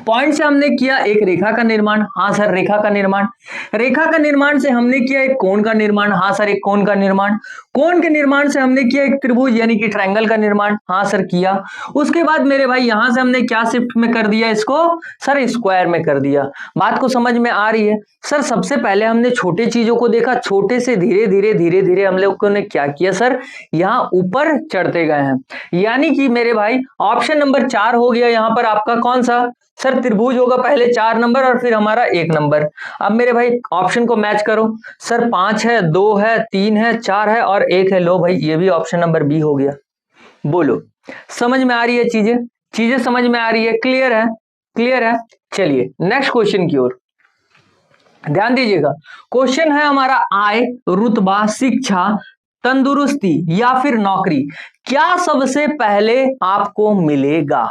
पॉइंट से हमने किया एक रेखा का निर्माण। हाँ सर, रेखा का निर्माण। रेखा का निर्माण से हमने किया एक कोण का निर्माण। हाँ सर, एक कोण का निर्माण। कोण के निर्माण से हमने किया एक त्रिभुज यानी कि ट्रायंगल का निर्माण। हाँ सर, किया। उसके बाद मेरे भाई यहां से हमने क्या शिफ्ट में कर दिया इसको सर, स्क्वायर में कर दिया। बात को समझ में आ रही है सर। सबसे पहले हमने छोटे चीजों को देखा, छोटे से धीरे धीरे धीरे धीरे हम लोगों ने क्या किया सर, यहाँ ऊपर चढ़ते गए हैं। यानी कि मेरे भाई ऑप्शन नंबर 4 हो गया यहाँ पर आपका। कौन सा सर? त्रिभुज होगा पहले 4 नंबर और फिर हमारा 1 नंबर। अब मेरे भाई ऑप्शन को मैच करो सर, 5 है, 2 है, 3 है, 4 है और 1 है। लो भाई, ये भी ऑप्शन नंबर बी हो गया। बोलो, समझ में आ रही है चीजें? चीजें समझ में आ रही है? क्लियर है? क्लियर है। चलिए नेक्स्ट क्वेश्चन की ओर ध्यान दीजिएगा। क्वेश्चन है हमारा, आय, रुतबा, शिक्षा, तंदुरुस्ती या फिर नौकरी, क्या सबसे पहले आपको मिलेगा?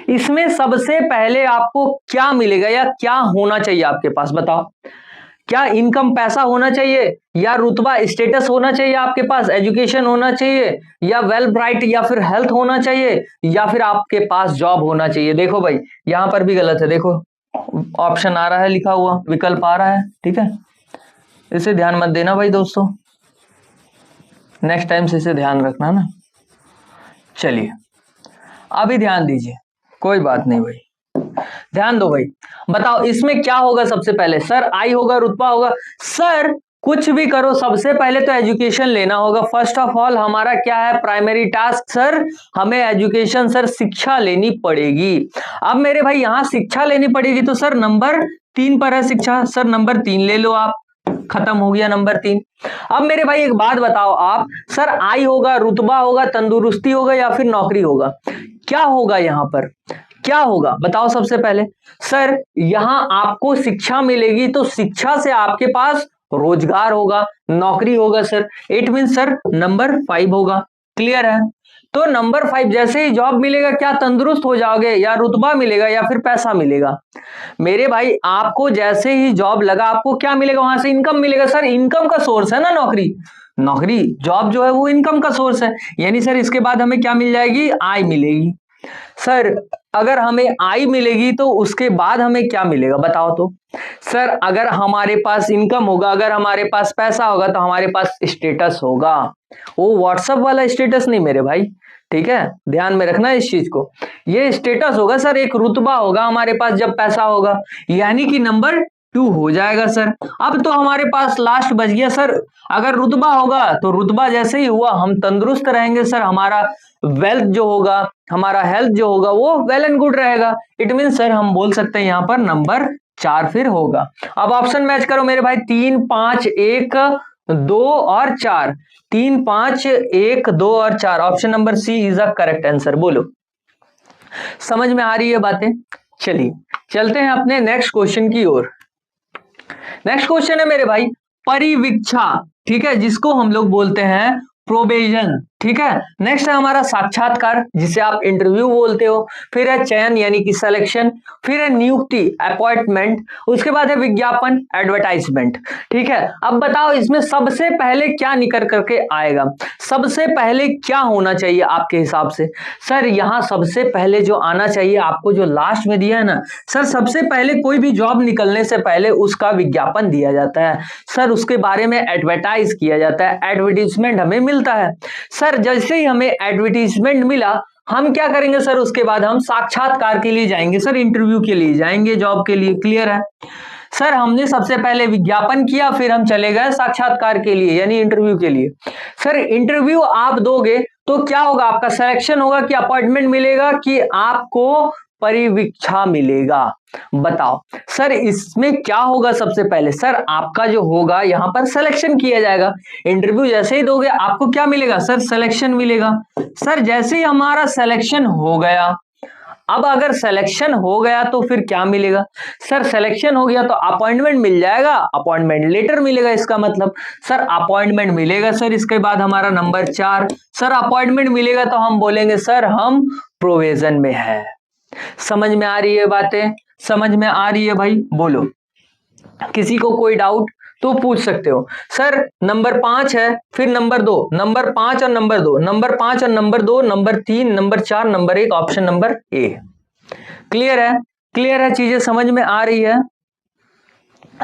इसमें सबसे पहले आपको क्या मिलेगा या क्या होना चाहिए आपके पास, बताओ। क्या इनकम, पैसा होना चाहिए, या रुतबा, स्टेटस होना चाहिए आपके पास, एजुकेशन होना चाहिए, या वेल ब्राइट, या फिर हेल्थ होना चाहिए, या फिर आपके पास जॉब होना चाहिए? देखो भाई, यहां पर भी गलत है। देखो ऑप्शन आ रहा है लिखा हुआ, विकल्प आ रहा है, ठीक है। इसे ध्यान मत देना भाई दोस्तों, नेक्स्ट टाइम से इसे ध्यान रखना ना। चलिए अभी ध्यान दीजिए, कोई बात नहीं भाई, ध्यान दो भाई। बताओ इसमें क्या होगा सबसे पहले? सर आई होगा, रुतबा होगा। सर कुछ भी करो, सबसे पहले तो एजुकेशन लेना होगा। फर्स्ट ऑफ ऑल हमारा क्या है प्राइमरी टास्क सर, हमें एजुकेशन सर, शिक्षा लेनी पड़ेगी। अब मेरे भाई यहां शिक्षा लेनी पड़ेगी तो सर नंबर 3 पर है शिक्षा। सर नंबर 3 ले लो आप, खत्म हो गया नंबर 3। अब मेरे भाई एक बात बताओ आप, सर आई होगा, रुतबा होगा, तंदुरुस्ती होगा या फिर नौकरी होगा? क्या होगा यहां पर, क्या होगा बताओ सबसे पहले? सर यहां आपको शिक्षा मिलेगी तो शिक्षा से आपके पास रोजगार होगा, नौकरी होगा sir. It mean sir number 5 होगा। क्लियर है? तो नंबर 5 जैसे ही जॉब मिलेगा, क्या तंदुरुस्त हो जाओगे, या रुतबा मिलेगा या फिर पैसा मिलेगा? मेरे भाई आपको जैसे ही जॉब लगा, आपको क्या मिलेगा? वहां से इनकम मिलेगा। सर इनकम का सोर्स है ना नौकरी, नौकरी जॉब जो है वो इनकम का सोर्स है। यानी सर इसके बाद हमें क्या मिल जाएगी? आय मिलेगी। सर अगर हमें आय मिलेगी तो उसके बाद हमें क्या मिलेगा बताओ तो? सर अगर हमारे पास इनकम होगा, अगर हमारे पास पैसा होगा तो हमारे पास स्टेटस होगा। वो व्हाट्सएप वाला स्टेटस नहीं मेरे भाई, ठीक है, ध्यान में रखना इस चीज को। ये स्टेटस होगा सर, एक रुतबा होगा हमारे पास जब पैसा होगा, यानी कि नंबर 2 हो जाएगा सर। अब तो हमारे पास लास्ट बच गया सर, अगर रुतबा होगा तो रुतबा जैसे ही हुआ हम तंदुरुस्त रहेंगे सर, हमारा वेल्थ जो होगा, हमारा हेल्थ जो होगा वो वेल एंड गुड रहेगा। इट मीन सर हम बोल सकते हैं यहां पर नंबर 4 फिर होगा। अब ऑप्शन मैच करो मेरे भाई, 3, 5, 1, 2 और 4। 3, 5, 1, 2 और 4, option number C is a correct answer. बोलो समझ में आ रही है बातें? चलिए चलते हैं अपने नेक्स्ट क्वेश्चन की ओर। नेक्स्ट क्वेश्चन है मेरे भाई परिवीक्षा, ठीक है, जिसको हम लोग बोलते हैं प्रोबेशन। ठीक है। नेक्स्ट है हमारा साक्षात्कार, जिसे आप इंटरव्यू बोलते हो। फिर है चयन यानी कि सिलेक्शन। फिर है नियुक्ति अपॉइंटमेंट। उसके बाद है विज्ञापन एडवर्टाइजमेंट। ठीक है, अब बताओ इसमें सबसे पहले क्या निकल करके आएगा, सबसे पहले क्या होना चाहिए आपके हिसाब से। सर यहां सबसे पहले जो आना चाहिए आपको, जो लास्ट में दिया है ना सर, सबसे पहले कोई भी जॉब निकलने से पहले उसका विज्ञापन दिया जाता है सर, उसके बारे में एडवर्टाइज किया जाता है, एडवर्टीजमेंट हमें मिलता है सर। जैसे ही हमें एडवर्टीजमेंट मिला, हम क्या करेंगे सर, उसके बाद हम साक्षात्कार के लिए जाएंगे सर, इंटरव्यू के लिए जाएंगे, जॉब के लिए। क्लियर है सर, हमने सबसे पहले विज्ञापन किया, फिर हम चले गए साक्षात्कार के लिए यानी इंटरव्यू के लिए। सर इंटरव्यू आप दोगे तो क्या होगा, आपका सिलेक्शन होगा कि अपॉइंटमेंट मिलेगा कि आपको परिवीक्षा मिलेगा, बताओ सर इसमें क्या होगा। सबसे पहले सर आपका जो होगा यहां पर सिलेक्शन किया जाएगा। इंटरव्यू जैसे ही दोगे आपको क्या मिलेगा सर, सिलेक्शन मिलेगा। सर जैसे ही हमारा सिलेक्शन हो गया, अब अगर सिलेक्शन हो गया तो फिर क्या मिलेगा सर, सिलेक्शन हो गया तो अपॉइंटमेंट मिल जाएगा, अपॉइंटमेंट लेटर मिलेगा। इसका मतलब सर अपॉइंटमेंट मिलेगा सर, इसके बाद हमारा नंबर 4 सर, अपॉइंटमेंट मिलेगा तो हम बोलेंगे सर हम प्रोविजन में है। समझ में आ रही है बातें, समझ में आ रही है भाई, बोलो। किसी को कोई डाउट तो पूछ सकते हो। सर नंबर 5 है, फिर नंबर 2, नंबर 5 और नंबर 2, नंबर 5 और number 2, number 3, number 4, number 1, option number A. Clear है, क्लियर है, चीजें समझ में आ रही है।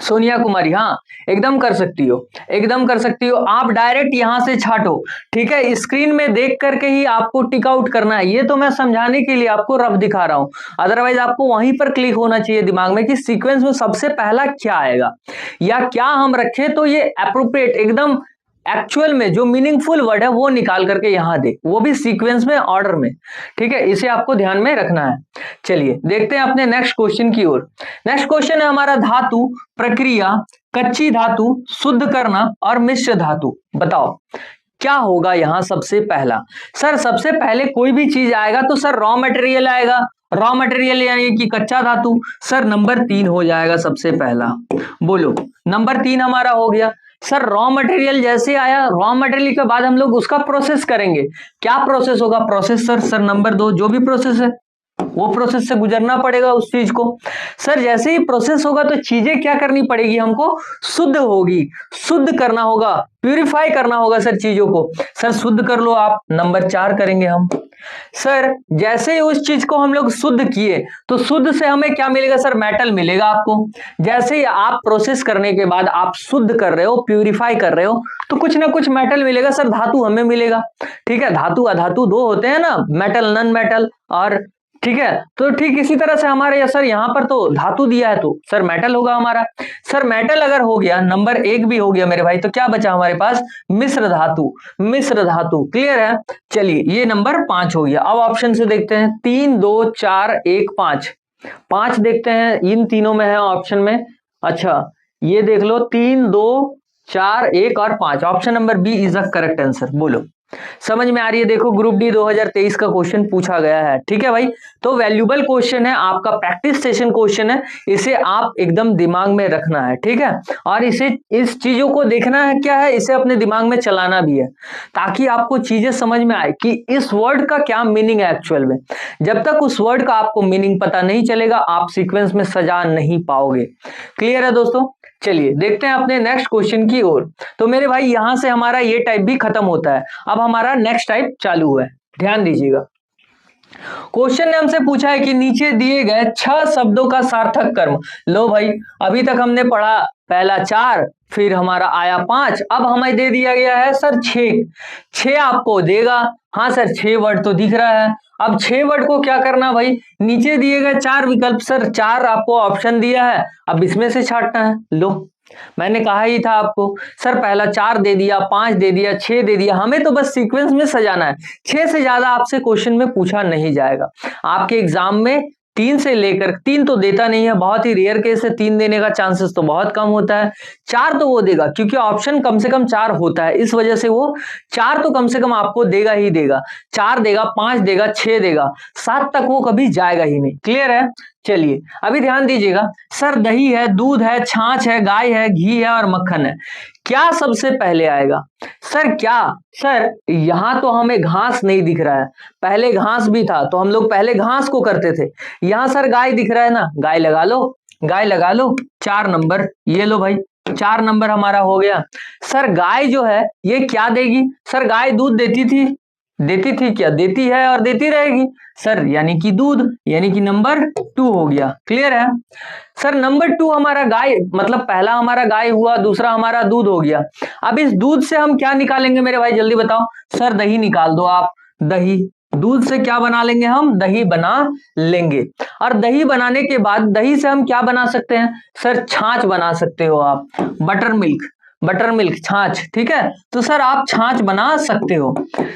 सोनिया कुमारी, हाँ एकदम कर सकती हो, एकदम कर सकती हो। आप डायरेक्ट यहां से छाटो, ठीक है, स्क्रीन में देख करके ही आपको टिक आउट करना है। ये तो मैं समझाने के लिए आपको रफ दिखा रहा हूं, अदरवाइज आपको वहीं पर क्लिक होना चाहिए दिमाग में कि सीक्वेंस में सबसे पहला क्या आएगा या क्या हम रखें तो ये अप्रोप्रिएट एकदम एक्चुअल में जो मीनिंगफुल वर्ड है वो निकाल करके यहां दे, वो भी सीक्वेंस में, ऑर्डर में। ठीक है, इसे आपको ध्यान में रखना है। चलिए देखते हैं अपने नेक्स्ट क्वेश्चन की ओर। नेक्स्ट क्वेश्चन है हमारा धातु, प्रक्रिया, कच्ची धातु, शुद्ध करना और मिश्र धातु। बताओ क्या होगा यहां सबसे पहला। सर सबसे पहले कोई भी चीज आएगा तो सर रॉ मटेरियल आएगा, रॉ मटेरियल यानी कि कच्चा धातु। सर नंबर 3 हो जाएगा सबसे पहला, बोलो नंबर 3 हमारा हो गया। सर रॉ मटेरियल जैसे आया, रॉ मटेरियल के बाद हम लोग उसका प्रोसेस करेंगे। क्या प्रोसेस होगा, प्रोसेस सर नंबर 2 जो भी प्रोसेस है वो प्रोसेस से गुजरना पड़ेगा उस चीज को। सर जैसे ही प्रोसेस होगा तो चीजें क्या करनी पड़ेगी हमको, शुद्ध होगी, शुद्ध करना होगा, प्यूरिफाई करना होगा सर चीजों को। सर शुद्ध कर लो आप, नंबर 4 करेंगे हम। सर जैसे ही उस चीज को हम लोग शुद्ध किए तो शुद्ध से हमें क्या मिलेगा सर, मेटल मिलेगा आपको। जैसे ही आप प्रोसेस करने के बाद आप शुद्ध कर रहे हो, प्यूरिफाई कर रहे हो तो कुछ ना कुछ मेटल मिलेगा सर, धातु हमें मिलेगा। ठीक है, धातु अधातु दो होते हैं ना, मेटल नॉन मेटल, और ठीक है तो ठीक इसी तरह से हमारे सर यहां पर तो धातु दिया है तो सर मेटल होगा हमारा। सर मेटल अगर हो गया, नंबर 1 भी हो गया मेरे भाई, तो क्या बचा हमारे पास, मिश्र धातु, मिश्र धातु। क्लियर है, चलिए ये नंबर 5 हो गया। अब ऑप्शन से देखते हैं, 3 2 4 1 5, 5 देखते हैं इन तीनों में है ऑप्शन में। अच्छा ये देख लो, 3 2 4 1 और 5, option number B is the correct answer. बोलो समझ में आ रही है। देखो ग्रुप डी 2023 का क्वेश्चन पूछा गया है, ठीक है भाई, तो वैल्यूबल क्वेश्चन है आपका, प्रैक्टिस सेशन क्वेश्चन है, इसे आप एकदम दिमाग में रखना है। ठीक है, और इसे, इस चीजों को देखना है क्या है, इसे अपने दिमाग में चलाना भी है ताकि आपको चीजें समझ में आए कि इस वर्ड का क्या मीनिंग है एक्चुअल में। जब तक उस वर्ड का आपको मीनिंग पता नहीं चलेगा आप सीक्वेंस में सजा नहीं पाओगे। क्लियर है दोस्तों, चलिए देखते हैं अपने नेक्स्ट क्वेश्चन की ओर। तो मेरे भाई यहां से हमारा ये टाइप भी खत्म होता है, अब हमारा नेक्स्ट टाइप चालू है, ध्यान दीजिएगा। क्वेश्चन ने हमसे पूछा है कि नीचे दिए गए 6 शब्दों का सार्थक कर्म। लो भाई अभी तक हमने पढ़ा पहला 4, फिर हमारा आया 5, अब हमें दे दिया गया है सर 6 आपको देगा। हाँ सर 6 वर्ड तो दिख रहा है, अब 6 वर्ड को क्या करना भाई, नीचे दिए गए 4 विकल्प, सर 4 आपको ऑप्शन दिया है, अब इसमें से छांटना है। लो मैंने कहा ही था आपको, सर पहला 4 दे दिया, 5 दे दिया, 6 दे दिया, हमें तो बस सीक्वेंस में सजाना है। 6 से ज्यादा आपसे क्वेश्चन में पूछा नहीं जाएगा आपके एग्जाम में। 3 से लेकर, 3 तो देता नहीं है, बहुत ही रेयर केस है, 3 देने का चांसेस तो बहुत कम होता है। 4 तो वो देगा क्योंकि ऑप्शन कम से कम 4 होता है, इस वजह से वो 4 तो कम से कम आपको देगा ही देगा। 4 देगा, 5 देगा, 6 देगा, 7 तक वो कभी जाएगा ही नहीं। क्लियर है, चलिए अभी ध्यान दीजिएगा। सर दही है, दूध है, छाछ है, गाय है, घी है और मक्खन है, क्या सबसे पहले आएगा? सर क्या? सर यहां तो हमें घास नहीं दिख रहा है, पहले घास भी था तो हम लोग पहले घास को करते थे। यहां सर गाय दिख रहा है ना, गाय लगा लो, गाय लगा लो। 4 नंबर, ये लो भाई 4 नंबर हमारा हो गया। सर गाय जो है ये क्या देगी? सर गाय दूध देती थी, देती थी क्या? देती है और देती रहेगी सर, यानी कि दूध, यानी कि नंबर 2 हो गया। क्लियर है सर? नंबर 2 हमारा गाय, मतलब पहला हमारा गाय हुआ, दूसरा हमारा दूध हो गया। अब इस दूध से हम क्या निकालेंगे मेरे भाई, जल्दी बताओ। सर दही निकाल दो आप, दही। दूध से क्या बना लेंगे हम? दही बना लेंगे। और दही बनाने के बाद दही से हम क्या बना सकते हैं? सर छाछ बना सकते हो आप, बटर मिल्क, बटर मिल्क छाछ। ठीक है, तो सर आप छाछ बना सकते हो।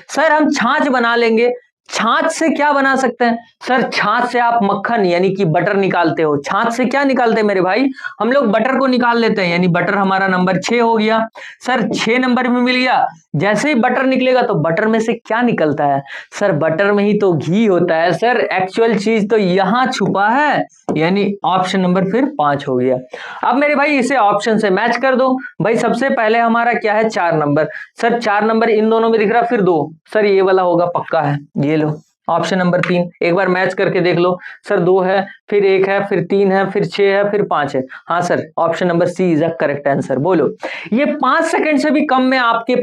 सर हम छाछ बना लेंगे। छाछ से क्या बना सकते हैं? सर छाछ से आप मक्खन यानी कि बटर निकालते हो। छाछ से क्या निकालते हैं मेरे भाई? हम लोग बटर को निकाल लेते हैं, यानी बटर हमारा नंबर 6 हो गया। सर 6 नंबर में मिल गया। जैसे ही बटर निकलेगा तो बटर में से क्या निकलता है? सर बटर में ही तो घी होता है। सर एक्चुअल चीज तो यहां छुपा है, यानी ऑप्शन नंबर फिर 5 हो गया। अब मेरे भाई इसे ऑप्शन से मैच कर दो। भाई सबसे पहले हमारा क्या है? 4 नंबर। सर 4 नंबर इन दोनों में दिख रहा, फिर 2। सर ये वाला होगा, पक्का है, ये लो ऑप्शन नंबर 3। एक बार मैच करके देख लो। सर 2 है, फिर 1 है, फिर 3 है, फिर 6 है, फिर 5 है। हाँ sir, option number C is a correct answer. बोलो, ये 5 सेकंड से भी कम में आपके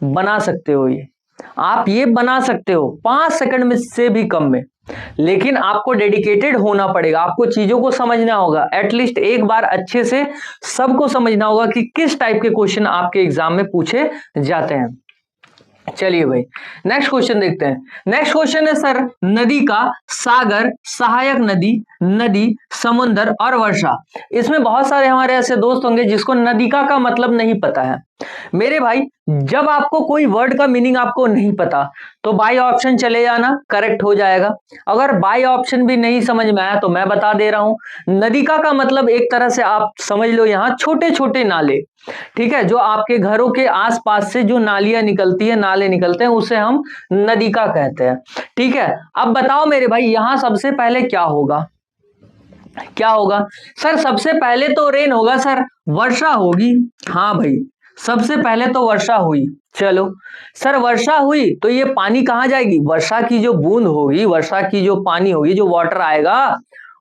बना सकते हो, ये आप ये बना सकते हो 5 सेकंड में से भी कम में। लेकिन आपको डेडिकेटेड होना पड़ेगा, आपको चीजों को समझना होगा, एटलीस्ट एक बार अच्छे से सबको समझना होगा कि किस टाइप के क्वेश्चन आपके एग्जाम में पूछे जाते हैं। चलिए भाई नेक्स्ट क्वेश्चन देखते हैं। नेक्स्ट क्वेश्चन है सर, नदी का सागर, सहायक नदी, नदी, समुद्र और वर्षा। इसमें बहुत सारे हमारे ऐसे दोस्त होंगे जिसको नदिका का मतलब नहीं पता है। मेरे भाई जब आपको कोई वर्ड का मीनिंग आपको नहीं पता तो बाय ऑप्शन चले जाना, करेक्ट हो जाएगा। अगर बाय ऑप्शन भी नहीं समझ में आया तो मैं बता दे रहा हूं, नदिका का मतलब एक तरह से आप समझ लो यहां छोटे छोटे नाले। ठीक है, जो आपके घरों के आसपास से जो नालियां निकलती है, नाले निकलते हैं, उसे हम नदिका कहते हैं। ठीक है, अब बताओ मेरे भाई यहां सबसे पहले क्या होगा? क्या होगा? सर सबसे पहले तो रेन होगा सर, वर्षा होगी। हाँ भाई, सबसे पहले तो वर्षा हुई। चलो सर वर्षा हुई तो ये पानी कहां जाएगी? वर्षा की जो बूंद होगी, वर्षा की जो पानी होगी, जो वाटर आएगा,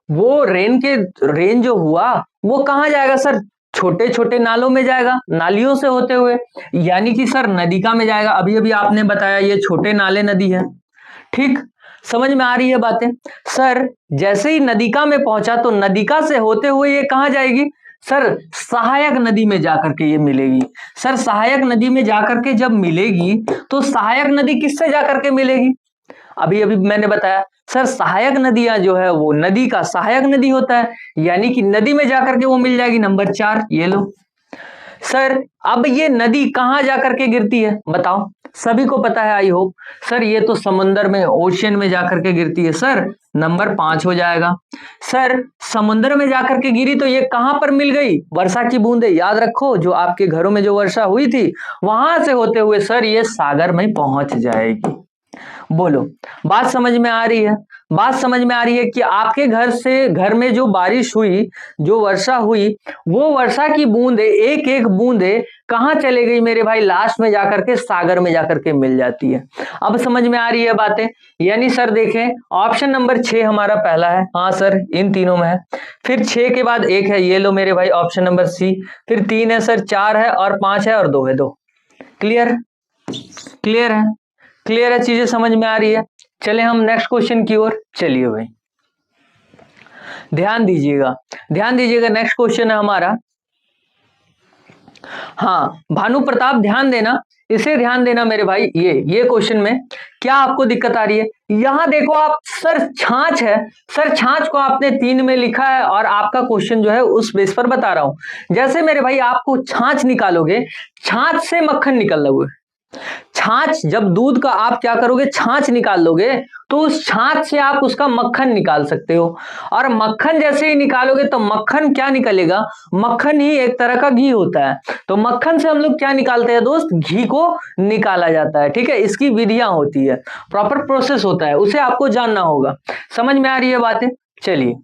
वो रेन जो हुआ वो कहां जाएगा सर? छोटे छोटे नालों में जाएगा, नालियों से होते हुए, यानी कि सर नदिका में जाएगा। अभी अभी आपने बताया ये छोटे नाले नदी है। ठीक, समझ में आ रही है बातें? सर जैसे ही नदिका में पहुंचा तो नदिका से होते हुए ये कहां जाएगी? सर सहायक नदी में जाकर के ये मिलेगी। सर सहायक नदी में जाकर के जब मिलेगी तो सहायक नदी किससे जाकर के मिलेगी? अभी अभी मैंने बताया सर सहायक नदियां जो है वो नदी का सहायक नदी होता है, यानी कि नदी में जाकर के वो मिल जाएगी, नंबर 4, ये लो। सर अब ये नदी कहां जाकर के गिरती है बताओ? सभी को पता है आई होप। सर ये तो समुंदर में, ओशियन में जाकर के गिरती है। सर नंबर 5 हो जाएगा। सर समुद्र में जाकर के गिरी तो ये कहां पर मिल गई? वर्षा की बूंदे, याद रखो जो आपके घरों में जो वर्षा हुई थी वहां से होते हुए सर ये सागर में पहुंच जाएगी। बोलो, बात समझ में आ रही है? बात समझ में आ रही है कि आपके घर में जो बारिश हुई, जो वर्षा हुई, वो वर्षा की बूंदे, एक एक बूंदे कहां चले गई मेरे भाई? लास्ट में जाकर के सागर में जाकर के मिल जाती है। अब समझ में आ रही है बातें? यानी सर देखें ऑप्शन नंबर 6 हमारा पहला है। हाँ सर इन तीनों में है। फिर 6 के बाद 1 है, ये लो मेरे भाई ऑप्शन नंबर सी। फिर 3 है सर, 4 है और 5 है और 2 है। 2 क्लियर? क्लियर है? क्लियर है? चीजें समझ में आ रही है? चले हम नेक्स्ट क्वेश्चन की ओर। चलिए भाई ध्यान दीजिएगा, ध्यान दीजिएगा। नेक्स्ट क्वेश्चन है हमारा, हाँ भानु प्रताप ध्यान देना, इसे ध्यान देना मेरे भाई। ये क्वेश्चन में क्या आपको दिक्कत आ रही है? यहां देखो आप, सर छाछ है। सर छाछ को आपने 3 में लिखा है और आपका क्वेश्चन जो है उस बेस पर बता रहा हूं। जैसे मेरे भाई आपको छाछ निकालोगे, छाछ से मक्खन निकल लोगे। छाछ, जब दूध का आप क्या करोगे, छाछ निकाल लोगे तो उस छाछ से आप उसका मक्खन निकाल सकते हो। और मक्खन जैसे ही निकालोगे तो मक्खन क्या निकलेगा? मक्खन ही एक तरह का घी होता है। तो मक्खन से हम लोग क्या निकालते हैं दोस्त? घी को निकाला जाता है। ठीक है, इसकी विधियां होती है, प्रॉपर प्रोसेस होता है, उसे आपको जानना होगा। समझ में आ रही है बातें? चलिए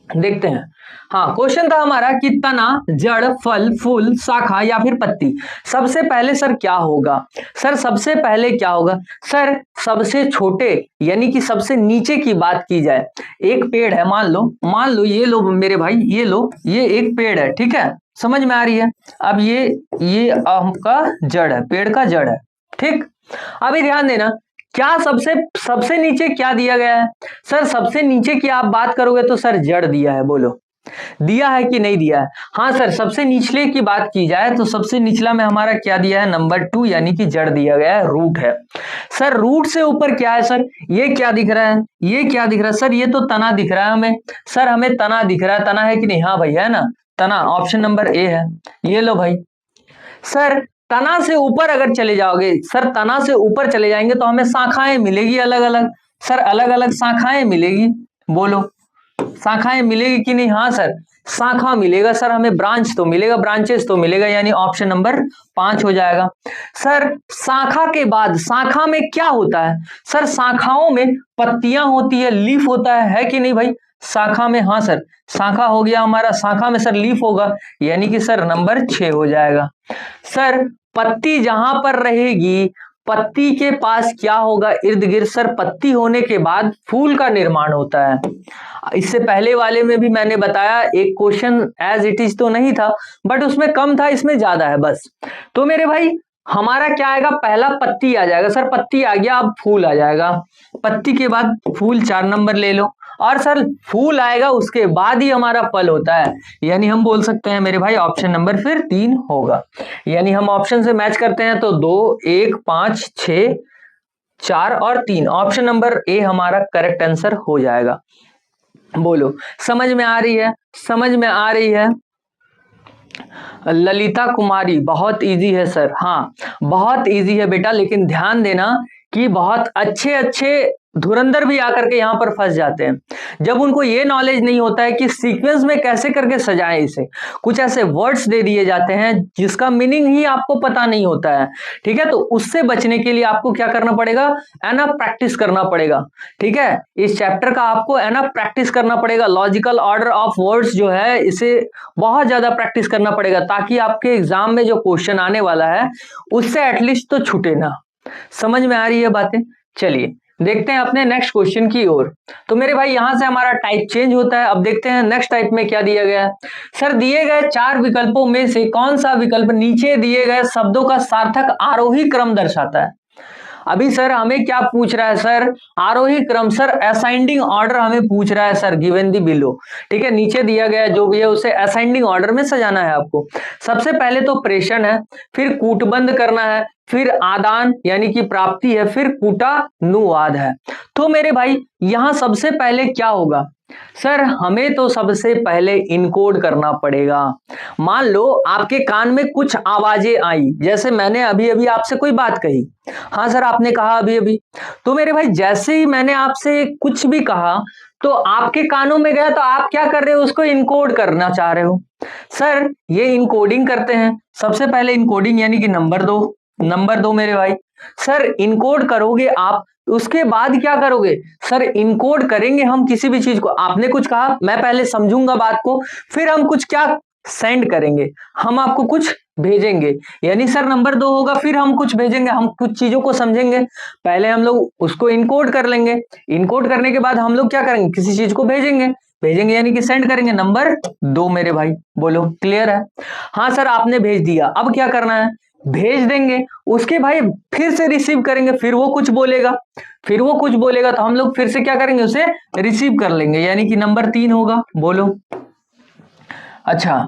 देखते हैं। हाँ, क्वेश्चन था हमारा कि तना, जड़, फल, फूल, शाखा या फिर पत्ती, सबसे पहले सर क्या होगा? सर सबसे पहले क्या होगा? सर सबसे छोटे यानी कि सबसे नीचे की बात की जाए, एक पेड़ है, मान लो ये लो मेरे भाई, ये लो, ये एक पेड़ है, ठीक है, समझ में आ रही है? अब ये आपका जड़ है, पेड़ का जड़ है, ठीक। अभी ध्यान देना, क्या सबसे सबसे नीचे क्या दिया गया है? सर सबसे नीचे की आप बात करोगे तो सर जड़ दिया है, बोलो दिया है कि नहीं दिया है? हाँ सर, सबसे निचले की बात की जाए तो सबसे निचला में हमारा क्या दिया है? नंबर 2 यानी कि जड़ दिया गया है, रूट है। सर रूट से ऊपर क्या है सर? ये क्या दिख रहा है? ये क्या दिख रहा है सर? ये तो तना दिख रहा है हमें। सर हमें तना दिख रहा है, तना है कि नहीं? हाँ भाई है ना, तना, ऑप्शन नंबर ए है। ये लो भाई। सर तना से ऊपर अगर चले जाओगे, सर तना से ऊपर चले जाएंगे तो हमें शाखाएं मिलेगी अलग अलग। सर अलग अलग शाखाएं मिलेगी, बोलो शाखाएं मिलेगी कि नहीं? हाँ सर, शाखा मिलेगा सर, हमें ब्रांच तो मिलेगा, ब्रांचेस तो मिलेगा, यानी ऑप्शन नंबर 5 हो जाएगा। सर शाखा के बाद शाखा में क्या होता है? सर शाखाओं में पत्तियां होती है, लीफ होता है कि नहीं भाई? शाखा में, हाँ सर, शाखा हो गया हमारा, शाखा में सर लीफ होगा, यानी कि सर नंबर 6 हो जाएगा। सर पत्ती जहां पर रहेगी, पत्ती के पास क्या होगा इर्द गिर्द? सर पत्ती होने के बाद फूल का निर्माण होता है। इससे पहले वाले में भी मैंने बताया, एक क्वेश्चन एज इट इज तो नहीं था, बट उसमें कम था, इसमें ज्यादा है बस। तो मेरे भाई हमारा क्या आएगा? पहला पत्ती आ जाएगा, सर पत्ती आ गया, अब फूल आ जाएगा, पत्ती के बाद फूल 4 नंबर ले लो, और सर फूल आएगा उसके बाद ही हमारा फल होता है, यानी हम बोल सकते हैं मेरे भाई ऑप्शन नंबर फिर 3 होगा। यानी हम ऑप्शन से मैच करते हैं तो 2, 1, 5, 6, 4 और 3, ऑप्शन नंबर ए हमारा करेक्ट आंसर हो जाएगा। बोलो समझ में आ रही है? समझ में आ रही है? ललिता कुमारी, बहुत इजी है सर, हाँ बहुत इजी है बेटा, लेकिन ध्यान देना कि बहुत अच्छे अच्छे धुरंधर भी आकर के यहां पर फंस जाते हैं जब उनको ये नॉलेज नहीं होता है कि सीक्वेंस में कैसे करके सजाएं इसे। कुछ ऐसे वर्ड्स दे दिए जाते हैं जिसका मीनिंग ही आपको पता नहीं होता है, ठीक है, तो उससे बचने के लिए आपको क्या करना पड़ेगा? एना प्रैक्टिस करना पड़ेगा, ठीक है, इस चैप्टर का आपको एना प्रैक्टिस करना पड़ेगा। लॉजिकल ऑर्डर ऑफ वर्ड्स जो है इसे बहुत ज्यादा प्रैक्टिस करना पड़ेगा, ताकि आपके एग्जाम में जो क्वेश्चन आने वाला है उससे एटलीस्ट तो छूटे ना। समझ में आ रही है बातें? चलिए देखते हैं अपने नेक्स्ट क्वेश्चन की ओर। तो मेरे भाई यहां से हमारा टाइप चेंज होता है, अब देखते हैं नेक्स्ट टाइप में क्या दिया गया है। सर दिए गए 4 विकल्पों में से कौन सा विकल्प नीचे दिए गए शब्दों का सार्थक आरोही क्रम दर्शाता है? अभी सर हमें क्या पूछ रहा है सर? आरोही क्रम, सर असेंडिंग ऑर्डर हमें पूछ रहा है सर, गिवन दी बिलो, ठीक है, नीचे दिया गया जो भी है उसे असेंडिंग ऑर्डर में सजाना है आपको। सबसे पहले तो प्रेषण है, फिर कूटबंध करना है, फिर आदान यानी कि प्राप्ति है, फिर कूटानुवाद है। तो मेरे भाई यहां सबसे पहले क्या होगा? सर हमें तो सबसे पहले इनकोड करना पड़ेगा। मान लो आपके कान में कुछ आवाजें आई, जैसे मैंने अभी अभी आपसे कोई बात कही, हाँ सर आपने कहा अभी अभी, तो मेरे भाई जैसे ही मैंने आपसे कुछ भी कहा तो आपके कानों में गया, तो आप क्या कर रहे हो? उसको इनकोड करना चाह रहे हो। सर ये इनकोडिंग करते हैं, सबसे पहले इनकोडिंग यानी कि नंबर 2 मेरे भाई। सर इनकोड करोगे आप, उसके बाद क्या करोगे? सर इनकोड करेंगे हम किसी भी चीज को, आपने कुछ कहा, मैं पहले समझूंगा बात को, फिर हम कुछ क्या सेंड करेंगे, हम आपको कुछ भेजेंगे, यानी सर नंबर 2 होगा, फिर हम कुछ भेजेंगे, हम कुछ चीजों को समझेंगे, पहले हम लोग उसको इनकोड कर लेंगे, इनकोड करने के बाद हम लोग क्या करेंगे? किसी चीज को भेजेंगे यानी कि सेंड करेंगे, नंबर 2 मेरे भाई। बोलो क्लियर है? हाँ सर आपने भेज दिया, अब क्या करना है? भेज देंगे, उसके भाई फिर से रिसीव करेंगे, फिर वो कुछ बोलेगा तो हम लोग फिर से क्या करेंगे? उसे रिसीव कर लेंगे, यानी कि नंबर 3 होगा। बोलो अच्छा,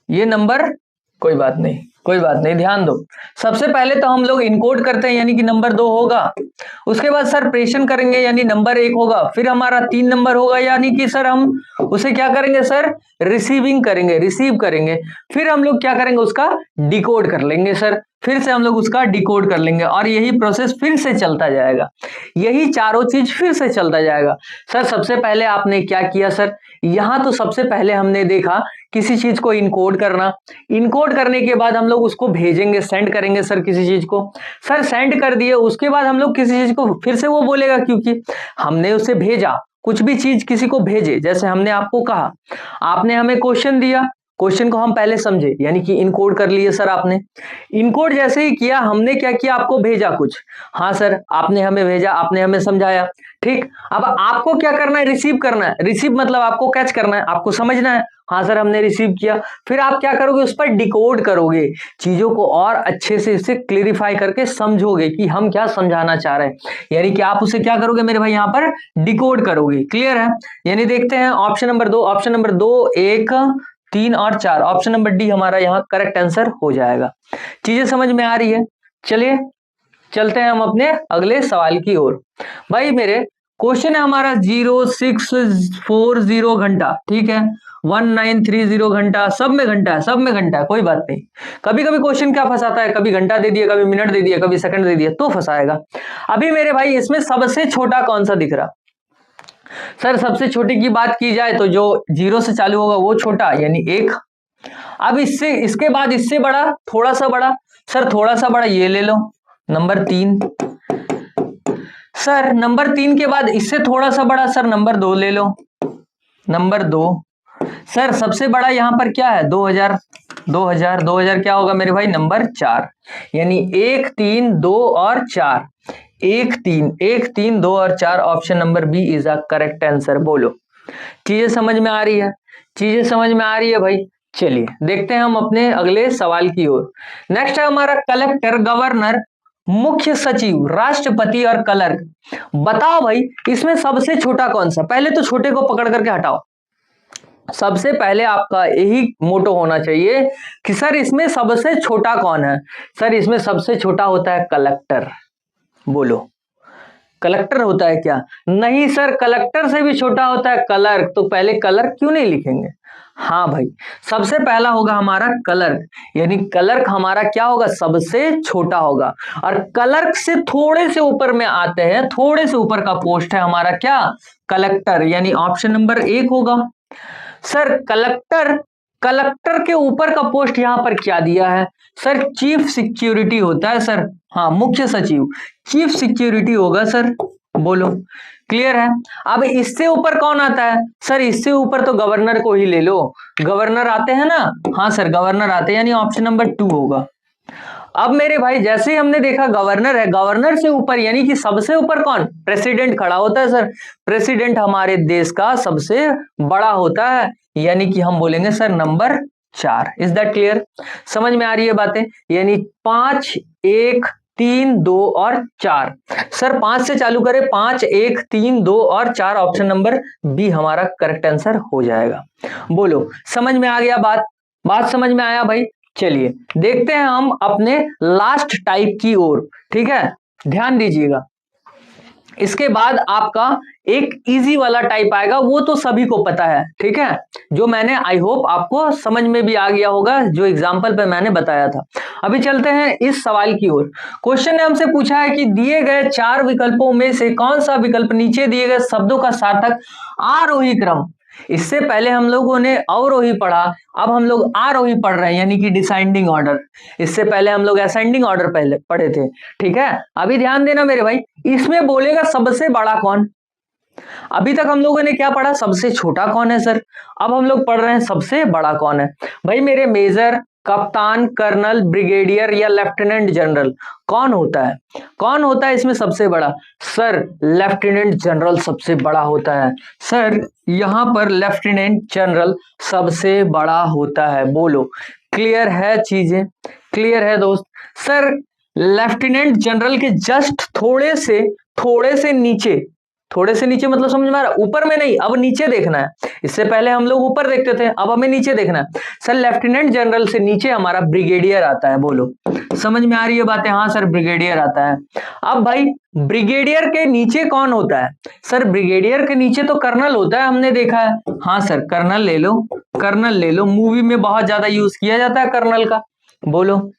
ये नंबर कोई बात नहीं, ध्यान दो, सबसे पहले तो हम लोग इनकोड करते हैं यानी कि नंबर 2 होगा, उसके बाद सर प्रेषण करेंगे यानी नंबर 1 होगा, फिर हमारा 3 नंबर होगा, यानी कि सर हम उसे क्या करेंगे? सर रिसीव करेंगे, फिर हम लोग क्या करेंगे? उसका डिकोड कर लेंगे सर, फिर से हम लोग उसका डिकोड कर लेंगे, और यही प्रोसेस फिर से चलता जाएगा, यही चारों चीज फिर से चलता जाएगा। सर सबसे पहले आपने क्या किया सर? यहां तो सबसे पहले हमने देखा किसी चीज को इनकोड करने के बाद हम लोग उसको भेजेंगे, सेंड करेंगे सर किसी चीज को, सर सेंड कर दिए, उसके बाद हम लोग किसी चीज को फिर से वो बोलेगा, क्योंकि हमने उसे भेजा, कुछ भी चीज किसी को भेजे, जैसे हमने आपको कहा, आपने हमें क्वेश्चन दिया, क्वेश्चन को हम पहले समझे यानी कि इनकोड कर लिए सर। आपने इनकोड जैसे ही किया, हमने क्या किया, आपको भेजा कुछ। हाँ सर, आपने हमें भेजा, आपने हमें समझाया, ठीक। अब आपको क्या करना है, रिसीव करना है। रिसीव मतलब आपको कैच करना है, आपको समझना है। हाँ सर, हमने रिसीव किया। फिर आप क्या करोगे, उस पर डिकोड करोगे, चीजों को और अच्छे से इसे क्लियरिफाई करके समझोगे कि हम क्या समझाना चाह रहे हैं, यानी कि आप उसे क्या करोगे मेरे भाई, यहाँ पर डिकोड करोगे। क्लियर है? यानी देखते हैं ऑप्शन नंबर 2, ऑप्शन नंबर 2, 1, 3 और 4, ऑप्शन नंबर डी हमारा यहाँ करेक्ट आंसर हो जाएगा। चीजें समझ में आ रही है? चलिए चलते हैं हम अपने अगले सवाल की ओर। भाई मेरे क्वेश्चन है हमारा 0640 घंटा, ठीक है, 1930 घंटा, सब में घंटा है, सब में घंटा है, कोई बात नहीं। कभी कभी क्वेश्चन क्या फंसाता है, कभी घंटा दे दिया, कभी मिनट दे दिया, कभी सेकंड दे दिया, तो फंसाएगा। अभी मेरे भाई इसमें सबसे छोटा कौन सा दिख रहा? सर सबसे छोटे की बात की जाए तो जो 0 से चालू होगा वो छोटा, यानी 1। अब इससे, इसके बाद इससे बड़ा, थोड़ा सा बड़ा, सर थोड़ा सा बड़ा ये ले लो, नंबर 3। सर नंबर 3 के बाद इससे थोड़ा सा बड़ा, सर नंबर 2 ले लो, नंबर 2। सर सबसे बड़ा यहां पर क्या है, 2000, 2000 क्या होगा मेरे भाई, नंबर 4। यानी 1, 3, 2 और 4, 1, 3, 1, 3, 2 और 4, option number B is a correct answer. बोलो, चीजें समझ में आ रही है? चीजें समझ में आ रही है भाई? चलिए देखते हैं हम अपने अगले सवाल की ओर। नेक्स्ट है हमारा कलेक्टर, गवर्नर, मुख्य सचिव, राष्ट्रपति और क्लर्क। बताओ भाई इसमें सबसे छोटा कौन सा? पहले तो छोटे को पकड़ करके हटाओ। सबसे पहले आपका यही मोटो होना चाहिए कि सर इसमें सबसे छोटा कौन है? सर इसमें सबसे छोटा होता है कलेक्टर। बोलो, कलेक्टर होता है क्या? नहीं सर, कलेक्टर से भी छोटा होता है क्लर्क। तो पहले क्लर्क क्यों नहीं लिखेंगे? हाँ भाई, सबसे पहला होगा हमारा क्लर्क, यानी क्लर्क हमारा क्या होगा, सबसे छोटा होगा। और क्लर्क से थोड़े से ऊपर में आते हैं, थोड़े से ऊपर का पोस्ट है हमारा क्या, कलेक्टर, यानी ऑप्शन नंबर 1 होगा। सर कलेक्टर, कलेक्टर के ऊपर का पोस्ट यहां पर क्या दिया है? सर चीफ सिक्योरिटी होता है सर। हाँ, मुख्य सचिव, चीफ सिक्योरिटी होगा सर। बोलो, क्लियर है? अब इससे ऊपर कौन आता है? सर इससे ऊपर तो गवर्नर को ही ले लो, गवर्नर आते हैं ना। हाँ सर, गवर्नर आते हैं, यानी ऑप्शन नंबर 2 होगा। अब मेरे भाई जैसे ही हमने देखा गवर्नर है, गवर्नर से ऊपर यानी कि सबसे ऊपर कौन, प्रेसिडेंट खड़ा होता है सर। प्रेसिडेंट हमारे देश का सबसे बड़ा होता है, यानी कि हम बोलेंगे sir number 4। Is that clear? समझ में आ रही है बातें? यानी 5, 1, 3, 2 और 4। सर 5 से चालू करें, 5, 1, 3, 2 और 4, ऑप्शन नंबर बी हमारा करेक्ट आंसर हो जाएगा। बोलो, समझ में आ गया बात? बात समझ में आया भाई? चलिए देखते हैं हम अपने लास्ट टाइप की ओर, ठीक है, ध्यान दीजिएगा। इसके बाद आपका एक इजी वाला टाइप आएगा, वो तो सभी को पता है, ठीक है, जो मैंने आई होप आपको समझ में भी आ गया होगा, जो एग्जाम्पल पे मैंने बताया था। अभी चलते हैं इस सवाल की ओर। क्वेश्चन ने हमसे पूछा है कि दिए गए 4 विकल्पों में से कौन सा विकल्प नीचे दिए गए शब्दों का सार्थक आरोही क्रम। इससे पहले हम लोगों ने अवरोही पढ़ा, अब हम लोग आरोही पढ़ रहे हैं, यानी कि डिसेंडिंग ऑर्डर। इससे पहले हम लोग असेंडिंग ऑर्डर पहले पढ़े थे, ठीक है। अभी ध्यान देना मेरे भाई, इसमें बोलेगा सबसे बड़ा कौन। अभी तक हम लोगों ने क्या पढ़ा, सबसे छोटा कौन है सर। अब हम लोग पढ़ रहे हैं सबसे बड़ा कौन है। भाई मेरे मेजर, कप्तान, कर्नल, ब्रिगेडियर या लेफ्टिनेंट जनरल कौन होता है? कौन होता है इसमें सबसे बड़ा? सर लेफ्टिनेंट जनरल सबसे बड़ा होता है सर, यहां पर लेफ्टिनेंट जनरल सबसे बड़ा होता है। बोलो, क्लियर है? चीजें क्लियर है दोस्त? सर लेफ्टिनेंट जनरल के जस्ट थोड़े से नीचे, थोड़े से नीचे मतलब समझ में आ रहा, ऊपर में नहीं, अब नीचे देखना है। इससे पहले हम लोग ऊपर देखते थे, अब हमें नीचे देखना है। सर लेफ्टिनेंट जनरल से नीचे हमारा ब्रिगेडियर आता है। बोलो, समझ में आ रही है बातें? हाँ सर, ब्रिगेडियर आता है। अब भाई ब्रिगेडियर के नीचे कौन होता है? सर ब्रिगेडियर के नीचे तो कर्नल होता है, हमने देखा है। हाँ सर, कर्नल ले लो, कर्नल ले लो, मूवी में बहुत ज्यादा यूज किया जाता है कर्नल का। बोलो,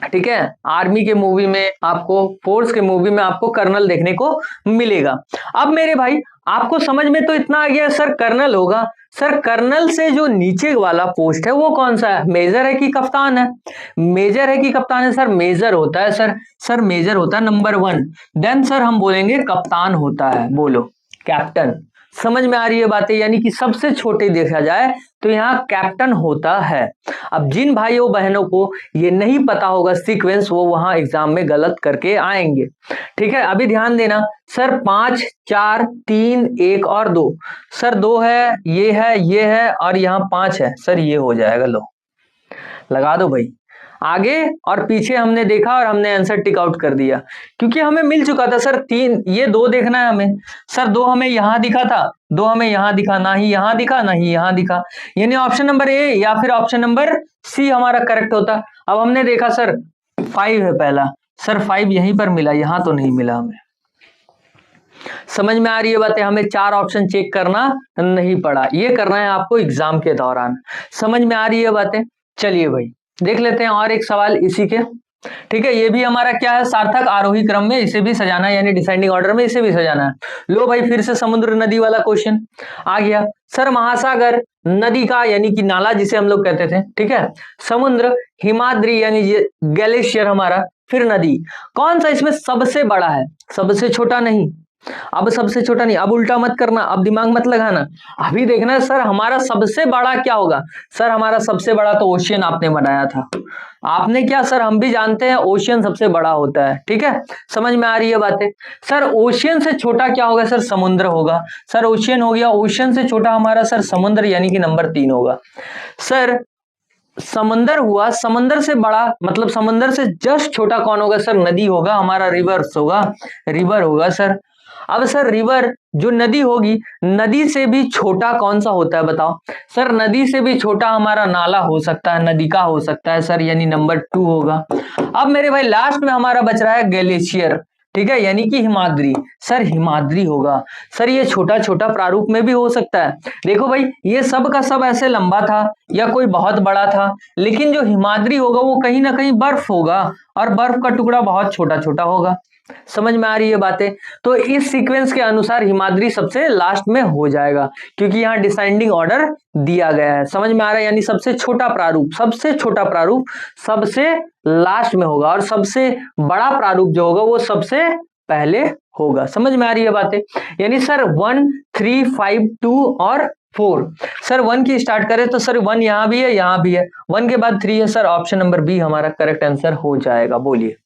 ठीक है, आर्मी के मूवी में आपको, फोर्स के मूवी में आपको कर्नल देखने को मिलेगा। अब मेरे भाई आपको समझ में तो इतना आ गया, सर कर्नल होगा। सर कर्नल से जो नीचे वाला पोस्ट है वो कौन सा है? मेजर है कि कप्तान है? मेजर है कि कप्तान है? सर मेजर होता है सर। सर मेजर होता है नंबर 1। देन सर हम बोलेंगे कप्तान होता है। बोलो, कैप्टन। समझ में आ रही है बातें, यानी कि सबसे छोटे देखा जाए तो यहाँ कैप्टन होता है। अब जिन भाइयों बहनों को ये नहीं पता होगा सीक्वेंस, वो वहां एग्जाम में गलत करके आएंगे। ठीक है, अभी ध्यान देना सर, 5 4 3 1 और 2, सर 2 है, ये है और यहाँ 5 है सर, ये हो जाएगा। लो लगा दो भाई, आगे और पीछे हमने देखा और हमने आंसर टिक आउट कर दिया, क्योंकि हमें मिल चुका था सर 3, ये 2 देखना है हमें। सर 2 हमें यहां दिखा था, 2 हमें यहां दिखा, ना ही यहां दिखा ना ही यहां दिखा, यानी ऑप्शन नंबर ए या फिर ऑप्शन नंबर सी हमारा करेक्ट होता। अब हमने देखा सर 5 है पहला, सर 5 यहीं पर मिला, यहां तो नहीं मिला हमें। समझ में आ रही है बातें, हमें 4 ऑप्शन चेक करना नहीं पड़ा, ये करना है आपको एग्जाम के दौरान। समझ में आ रही है बातें। चलिए भाई देख लेते हैं और एक सवाल इसी के। ठीक है, ये भी हमारा क्या है, सार्थक आरोही क्रम में इसे भी सजाना है, यानी डिसेंडिंग ऑर्डर में इसे भी सजाना है। लो भाई फिर से समुद्र नदी वाला क्वेश्चन आ गया। सर महासागर, नदी का यानी कि नाला जिसे हम लोग कहते थे, ठीक है, समुद्र, हिमाद्री यानी ग्लेशियर हमारा, फिर नदी, कौन सा इसमें सबसे बड़ा है? सबसे छोटा नहीं, अब सबसे छोटा नहीं, अब उल्टा मत करना, अब दिमाग मत लगाना, अभी देखना है सर हमारा सबसे बड़ा क्या होगा। सर हमारा सबसे बड़ा तो ओशियन आपने बनाया था, आपने क्या सर, हम भी जानते हैं ओशियन सबसे बड़ा होता है। ठीक है, समझ में आ रही है बातें। सर ओशियन से छोटा क्या होगा? सर समुद्र होगा। सर ओशियन हो गया, ओशियन से छोटा हमारा सर समुद्र, यानी कि नंबर 3 होगा। सर समंदर हुआ, समंदर से बड़ा मतलब समंदर से जस्ट छोटा कौन होगा? सर नदी होगा, हमारा रिवर्स होगा, रिवर होगा सर। अब सर रिवर जो नदी होगी, नदी से भी छोटा कौन सा होता है बताओ? सर नदी से भी छोटा हमारा नाला हो सकता है, नदी का हो सकता है सर, यानी नंबर 2 होगा। अब मेरे भाई लास्ट में हमारा बच रहा है ग्लेशियर, ठीक है, यानी कि हिमाद्री। सर हिमाद्री होगा। सर ये छोटा छोटा प्रारूप में भी हो सकता है। देखो भाई ये सब का सब ऐसे लंबा था या कोई बहुत बड़ा था, लेकिन जो हिमाद्री होगा वो कहीं ना कहीं बर्फ होगा, और बर्फ का टुकड़ा बहुत छोटा छोटा होगा। समझ में आ रही है बातें। तो इस सीक्वेंस के अनुसार हिमाद्री सबसे लास्ट में हो जाएगा, क्योंकि यहाँ डिसेंडिंग ऑर्डर दिया गया है। समझ में आ रहा है, यानी सबसे छोटा प्रारूप, सबसे छोटा प्रारूप सबसे लास्ट में होगा, और सबसे बड़ा प्रारूप जो होगा वो सबसे पहले होगा। समझ में आ रही है बातें। यानी सर 1 3 5 2 और 4, सर 1 की स्टार्ट करें तो सर 1 यहां भी है, यहां भी है, 1 के बाद 3 है सर, ऑप्शन नंबर बी हमारा करेक्ट आंसर हो जाएगा। बोलिए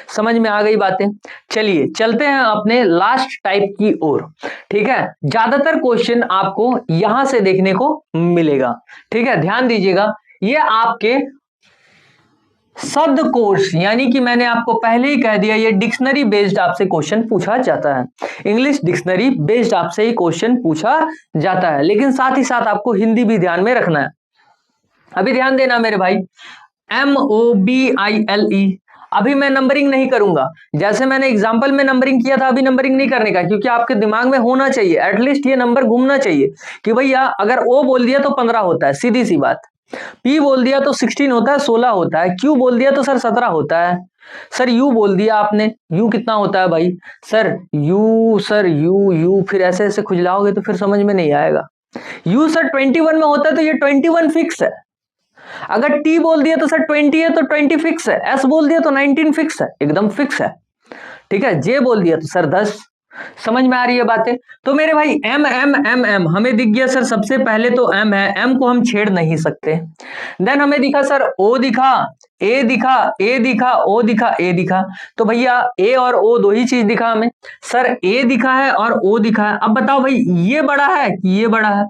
समझ में आ गई बातें। चलिए चलते हैं अपने लास्ट टाइप की ओर। ठीक है, ज्यादातर क्वेश्चन आपको यहां से देखने को मिलेगा। ठीक है, ध्यान दीजिएगा, ये आपके शब्दकोश, यानी कि मैंने आपको पहले ही कह दिया, ये डिक्शनरी बेस्ड आपसे क्वेश्चन पूछा जाता है। इंग्लिश डिक्शनरी बेस्ड आपसे ही क्वेश्चन पूछा जाता है, लेकिन साथ ही साथ आपको हिंदी भी ध्यान में रखना है। अभी ध्यान देना मेरे भाई, MOBILE, अभी मैं नंबरिंग नहीं करूंगा, जैसे मैंने एग्जाम्पल में नंबरिंग किया था, अभी नंबरिंग नहीं करने का, क्योंकि आपके दिमाग में होना चाहिए, एटलीस्ट ये नंबर घूमना चाहिए कि भैया अगर O बोल दिया तो 15 होता है, सीधी सी बात, P बोल दिया तो 16 होता है, 16 होता है, Q बोल दिया तो सर 17 होता है, सर U बोल दिया आपने, U कितना होता है भाई? सर U फिर ऐसे ऐसे खुजलाओगे तो फिर समझ में नहीं आएगा। U सर 21 में होता है, तो ये 21 फिक्स है। अगर T बोल दिया तो सर 20 है, तो 20 फिक्स है। S बोल दिया तो 19 फिक्स है, एकदम फिक्स है। ठीक है, J बोल दिया तो सर 10। समझ में आ रही है बातें। तो मेरे भाई M M M M हमें दिख गया सर, सबसे पहले तो M है, M को हम छेड़ नहीं सकते। देन हमें दिखा सर O दिखा, A दिखा, A दिखा, O दिखा, A दिखा, तो भैया A और O दो ही चीज दिखा हमें। सर A दिखा है और O दिखा है, अब बताओ भाई ये बड़ा है कि ये बड़ा है?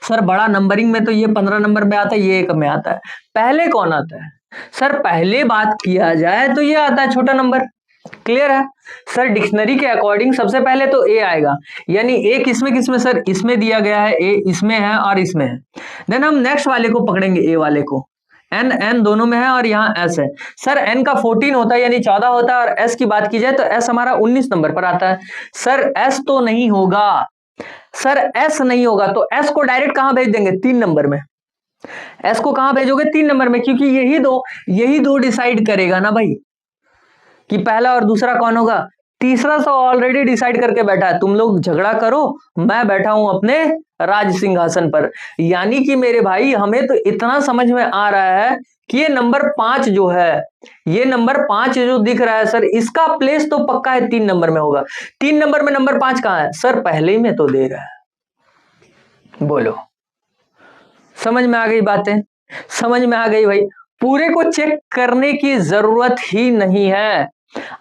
सर बड़ा नंबरिंग में तो ये 15 नंबर में आता है, ये 1 में आता है। पहले कौन आता है? सर पहले बात किया जाए तो ये आता है छोटा नंबर। क्लियर है सर, डिक्शनरी के अकॉर्डिंग सबसे पहले तो ए आएगा, यानी ए किसमें सर, इसमें दिया गया है, ए इसमें है और इसमें है। देन हम नेक्स्ट वाले को पकड़ेंगे, ए वाले को, एन दोनों में है और यहाँ एस है। सर एन का 14 होता है, यानी 14 होता है, और एस की बात की जाए तो एस हमारा 19 नंबर पर आता है। सर एस तो नहीं होगा, सर एस नहीं होगा, तो एस को डायरेक्ट कहां भेज देंगे? 3 नंबर में। एस को कहां भेजोगे? 3 नंबर में, क्योंकि यही दो डिसाइड करेगा ना भाई कि पहला और दूसरा कौन होगा। तीसरा तो ऑलरेडी डिसाइड करके बैठा है, तुम लोग झगड़ा करो, मैं बैठा हूं अपने राज सिंहासन पर। यानी कि मेरे भाई हमें तो इतना समझ में आ रहा है कि ये नंबर 5 जो है, ये नंबर 5 जो दिख रहा है सर, इसका प्लेस तो पक्का है 3 नंबर में होगा। 3 नंबर में नंबर 5 कहां है? सर पहले ही में तो दे रहा है, बोलो, समझ में आ गई बातें? समझ में आ गई भाई? पूरे को चेक करने की जरूरत ही नहीं है।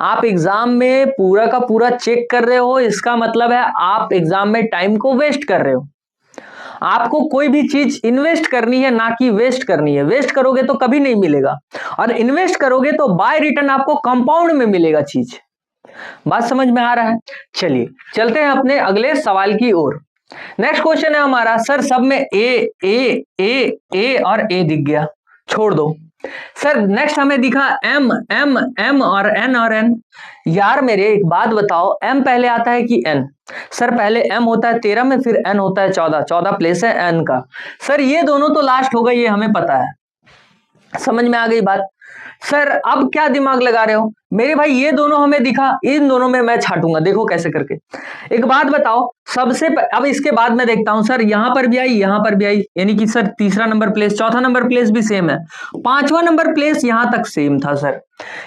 आप एग्जाम में पूरा का पूरा चेक कर रहे हो, इसका मतलब है आप एग्जाम में टाइम को वेस्ट कर रहे हो। आपको कोई भी चीज इन्वेस्ट करनी है, ना कि वेस्ट करनी है। वेस्ट करोगे तो कभी नहीं मिलेगा, और इन्वेस्ट करोगे तो बाय रिटर्न आपको कंपाउंड में मिलेगा चीज। बात समझ में आ रहा है? चलिए चलते हैं अपने अगले सवाल की ओर। नेक्स्ट क्वेश्चन है हमारा, सर सब में ए और ए दिख गया, छोड़ दो। सर नेक्स्ट हमें दिखा एम एम एम और एन। यार मेरे एक बात बताओ, एम पहले आता है कि एन? सर पहले एम होता है 13 में, फिर एन होता है 14 प्लेस है एन का। सर ये दोनों तो लास्ट हो गए, ये हमें पता है। समझ में आ गई बात? सर अब क्या दिमाग लगा रहे हो मेरे भाई? ये दोनों हमें दिखा, इन दोनों में मैं छाटूंगा, देखो कैसे करके। एक बात बताओ, अब इसके बाद मैं देखता हूं, सर यहां पर भी आई, यहां पर भी आई, यानी कि सर तीसरा नंबर प्लेस, चौथा नंबर प्लेस भी सेम है, पांचवा नंबर प्लेस यहां तक सेम था सर।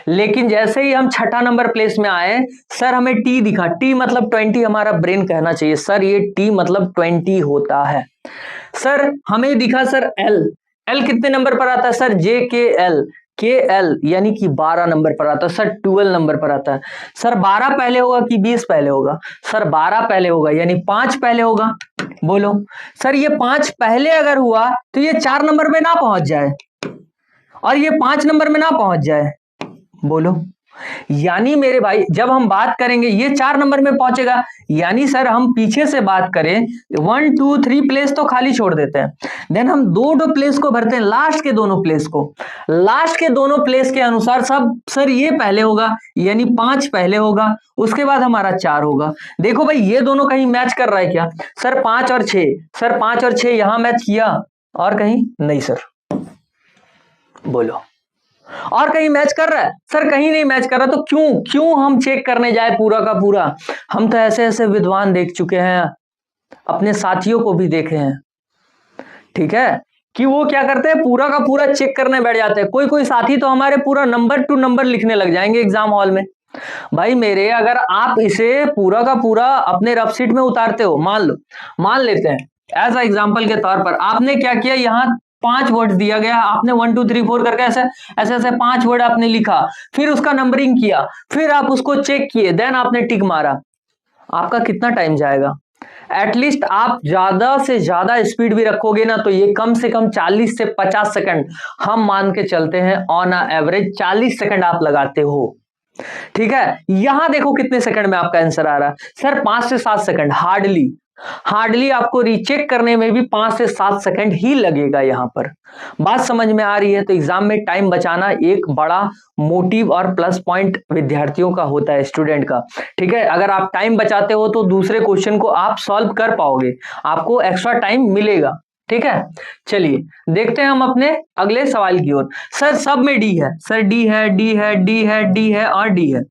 लेकिन जैसे ही हम छठा नंबर प्लेस में आए, सर हमें टी दिखा। टी मतलब 20, हमारा ब्रेन कहना चाहिए सर ये टी मतलब 20 होता है। सर हमें दिखा सर एल। एल कितने नंबर पर आता है सर? जे के एल यानी कि 12 नंबर पर आता है सर, 12 नंबर पर आता है। सर 12 पहले होगा कि 20 पहले होगा? सर 12 पहले होगा, यानी 5 पहले होगा। बोलो सर, ये 5 पहले अगर हुआ तो ये 4 नंबर में ना पहुंच जाए, और ये 5 नंबर में ना पहुंच जाए? बोलो, यानी मेरे भाई जब हम बात करेंगे ये 4 नंबर में पहुंचेगा, यानी सर हम पीछे से बात करें 1 2 3 प्लेस तो खाली छोड़ देते हैं, देन हम दो प्लेस को भरते हैं, लास्ट के दोनों प्लेस को। लास्ट के दोनों प्लेस के अनुसार सब सर ये पहले होगा, यानी 5 पहले होगा, उसके बाद हमारा 4 होगा। देखो भाई ये दोनों कहीं मैच कर रहा है क्या? सर 5 और 6, सर 5 और 6 यहां मैच किया, और कहीं नहीं सर। बोलो, और कहीं मैच कर रहा है? सर कहीं नहीं मैच कर रहा, तो क्यों हम चेक करने जाए पूरा का पूरा? हम तो ऐसे ऐसे विद्वान देख चुके हैं, अपने साथियों को भी देखे हैं, ठीक है, कि वो क्या करते हैं, पूरा का पूरा चेक करने बैठ जाते हैं। कोई कोई साथी तो हमारे पूरा नंबर टू नंबर लिखने लग जाएंगे एग्जाम हॉल में। भाई मेरे, अगर आप इसे पूरा का पूरा अपने रफ शीट में उतारते हो, मान लेते हैं एज अ एग्जाम्पल के तौर पर, आपने क्या किया, यहाँ 5 वर्ड दिया गया, आपने 1 2 3 4 करके ऐसे ऐसे ऐसे 5 वर्ड आपने लिखा, फिर उसका नंबरिंग किया, फिर आप उसको चेक किए, देन आपने टिक मारा। आपका कितना टाइम जाएगा? एटलीस्ट आप ज्यादा से ज्यादा स्पीड भी रखोगे ना, तो ये कम से कम 40 से 50 सेकंड हम मान के चलते हैं, ऑन एवरेज 40 सेकंड आप लगाते हो, ठीक है। यहां देखो कितने सेकंड में आपका आंसर आ रहा है, सर 5 से 7 सेकंड। हार्डली आपको रीचेक करने में भी 5 से 7 सेकंड ही लगेगा यहां पर। बात समझ में आ रही है? तो एग्जाम में टाइम बचाना एक बड़ा मोटिव और प्लस पॉइंट विद्यार्थियों का होता है, स्टूडेंट का, ठीक है। अगर आप टाइम बचाते हो तो दूसरे क्वेश्चन को आप सॉल्व कर पाओगे, आपको एक्स्ट्रा टाइम मिलेगा, ठीक है। चलिए देखते हैं हम अपने अगले सवाल की ओर। सर सब में डी है, सर डी है, डी है, डी है, डी है और डी है।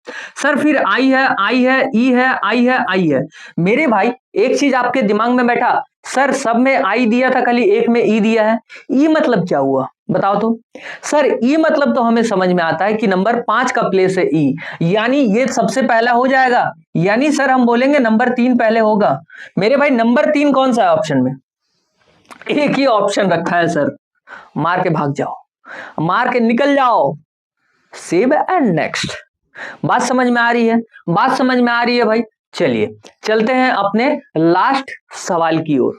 सर फिर आई है, आई है, ई है, आई है, आई है। मेरे भाई एक चीज आपके दिमाग में बैठा, सर सब में आई दिया था, खाली एक में ई दिया है, ई मतलब क्या हुआ बताओ तो? सर ई मतलब तो हमें समझ में आता है कि नंबर 5 का प्लेस है ई, यानी ये सबसे पहला हो जाएगा, यानी सर हम बोलेंगे नंबर 3 पहले होगा। मेरे भाई नंबर 3 कौन सा है ऑप्शन में? एक ही ऑप्शन रखा है सर, मार के भाग जाओ, मार के निकल जाओ, सेव एंड नेक्स्ट। बात समझ में आ रही है? बात समझ में आ रही है भाई? चलिए चलते हैं अपने लास्ट सवाल की ओर।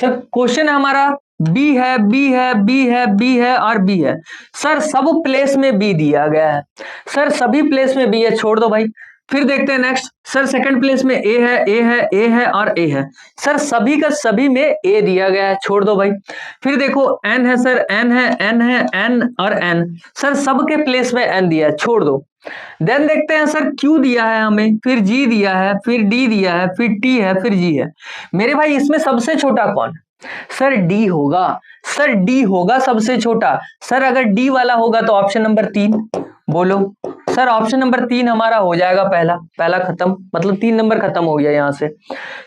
सर क्वेश्चन है हमारा, बी है, बी है, बी है, बी है और बी है। सर सब प्लेस में बी दिया गया है, सर सभी प्लेस में बी है, छोड़ दो भाई। फिर देखते हैं नेक्स्ट, सर सेकंड प्लेस में ए है, ए है, ए है और ए है। सर सभी का सभी में ए दिया गया है, छोड़ दो भाई। फिर देखो एन है, सर एन है, एन है, एन और एन। सर सबके प्लेस में एन दिया है, छोड़ दो। देन देखते हैं सर क्यू दिया है हमें, फिर जी दिया है, फिर डी दिया है, फिर टी है, फिर जी है। मेरे भाई इसमें सबसे छोटा कौन? सर डी होगा, सर डी होगा सबसे छोटा। सर अगर डी वाला होगा तो ऑप्शन नंबर 3। बोलो सर ऑप्शन नंबर 3 हमारा हो जाएगा पहला खत्म, मतलब 3 नंबर खत्म हो गया यहां से।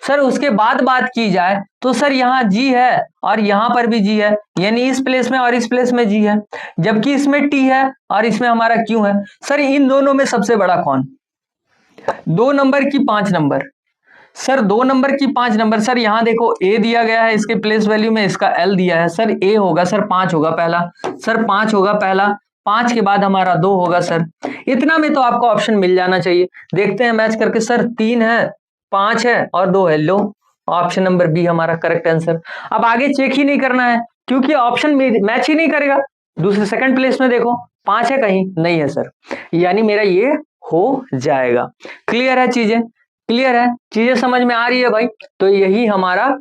सर उसके बाद बात की जाए तो सर यहाँ जी है और यहां पर भी जी है, यानी इस प्लेस में और इस प्लेस में जी है, जबकि इसमें टी है और इसमें हमारा क्यू है। सर इन दोनों में सबसे बड़ा कौन? 2 नंबर की 5 नंबर? सर 2 नंबर की 5 नंबर, सर यहाँ देखो ए दिया गया है, इसके प्लेस वैल्यू में इसका एल दिया है, सर ए होगा, सर 5 होगा पहला, सर 5 होगा पहला, 5 के बाद हमारा 2 होगा सर। इतना में तो आपको ऑप्शन मिल जाना चाहिए। देखते हैं मैच करके, सर 3 है, 5 है और 2 है, लो ऑप्शन नंबर बी हमारा करेक्ट आंसर। अब आगे चेक ही नहीं करना है क्योंकि ऑप्शन मैच ही नहीं करेगा। दूसरे सेकंड प्लेस में देखो 5 है, कहीं नहीं है सर, यानी मेरा ये हो जाएगा। क्लियर है चीजें? क्लियर है, चीजें समझ में आ रही है भाई? तो यही हमारा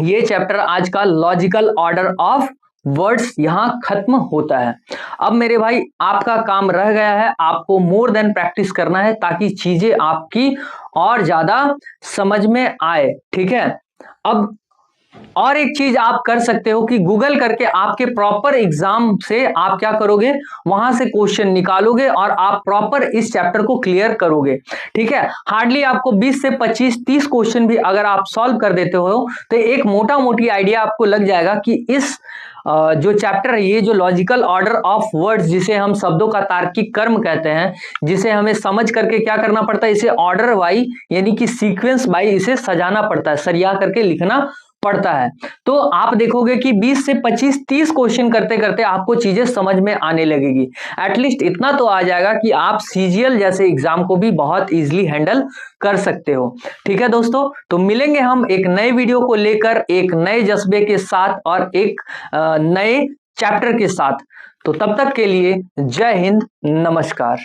ये चैप्टर आज का लॉजिकल ऑर्डर ऑफ वर्ड्स यहां खत्म होता है। अब मेरे भाई आपका काम रह गया है, आपको मोर देन प्रैक्टिस करना है ताकि चीजें आपकी और ज्यादा समझ में आए। ठीक है, अब और एक चीज आप कर सकते हो कि गूगल करके आपके प्रॉपर एग्जाम से आप क्या करोगे, वहां से क्वेश्चन निकालोगे और आप प्रॉपर इस चैप्टर को क्लियर करोगे। ठीक है, हार्डली आपको 20 से 25-30 क्वेश्चन भी अगर आप सॉल्व कर देते हो तो एक मोटा मोटी आइडिया आपको लग जाएगा कि इस जो चैप्टर है, ये जो लॉजिकल ऑर्डर ऑफ वर्ड्स जिसे हम शब्दों का तार्किक क्रम कहते हैं, जिसे हमें समझ करके क्या करना पड़ता है, इसे ऑर्डर वाई यानी कि सीक्वेंस बाई इसे सजाना पड़ता है, सरिया करके लिखना पड़ता है। तो आप देखोगे कि 20 से 25-30 क्वेश्चन करते करते आपको चीजें समझ में आने लगेगी। एटलीस्ट इतना तो आ जाएगा कि आप सीजीएल जैसे एग्जाम को भी बहुत इजीली हैंडल कर सकते हो। ठीक है दोस्तों, तो मिलेंगे हम एक नए वीडियो को लेकर, एक नए जज्बे के साथ और एक नए चैप्टर के साथ। तो तब तक के लिए जय हिंद, नमस्कार।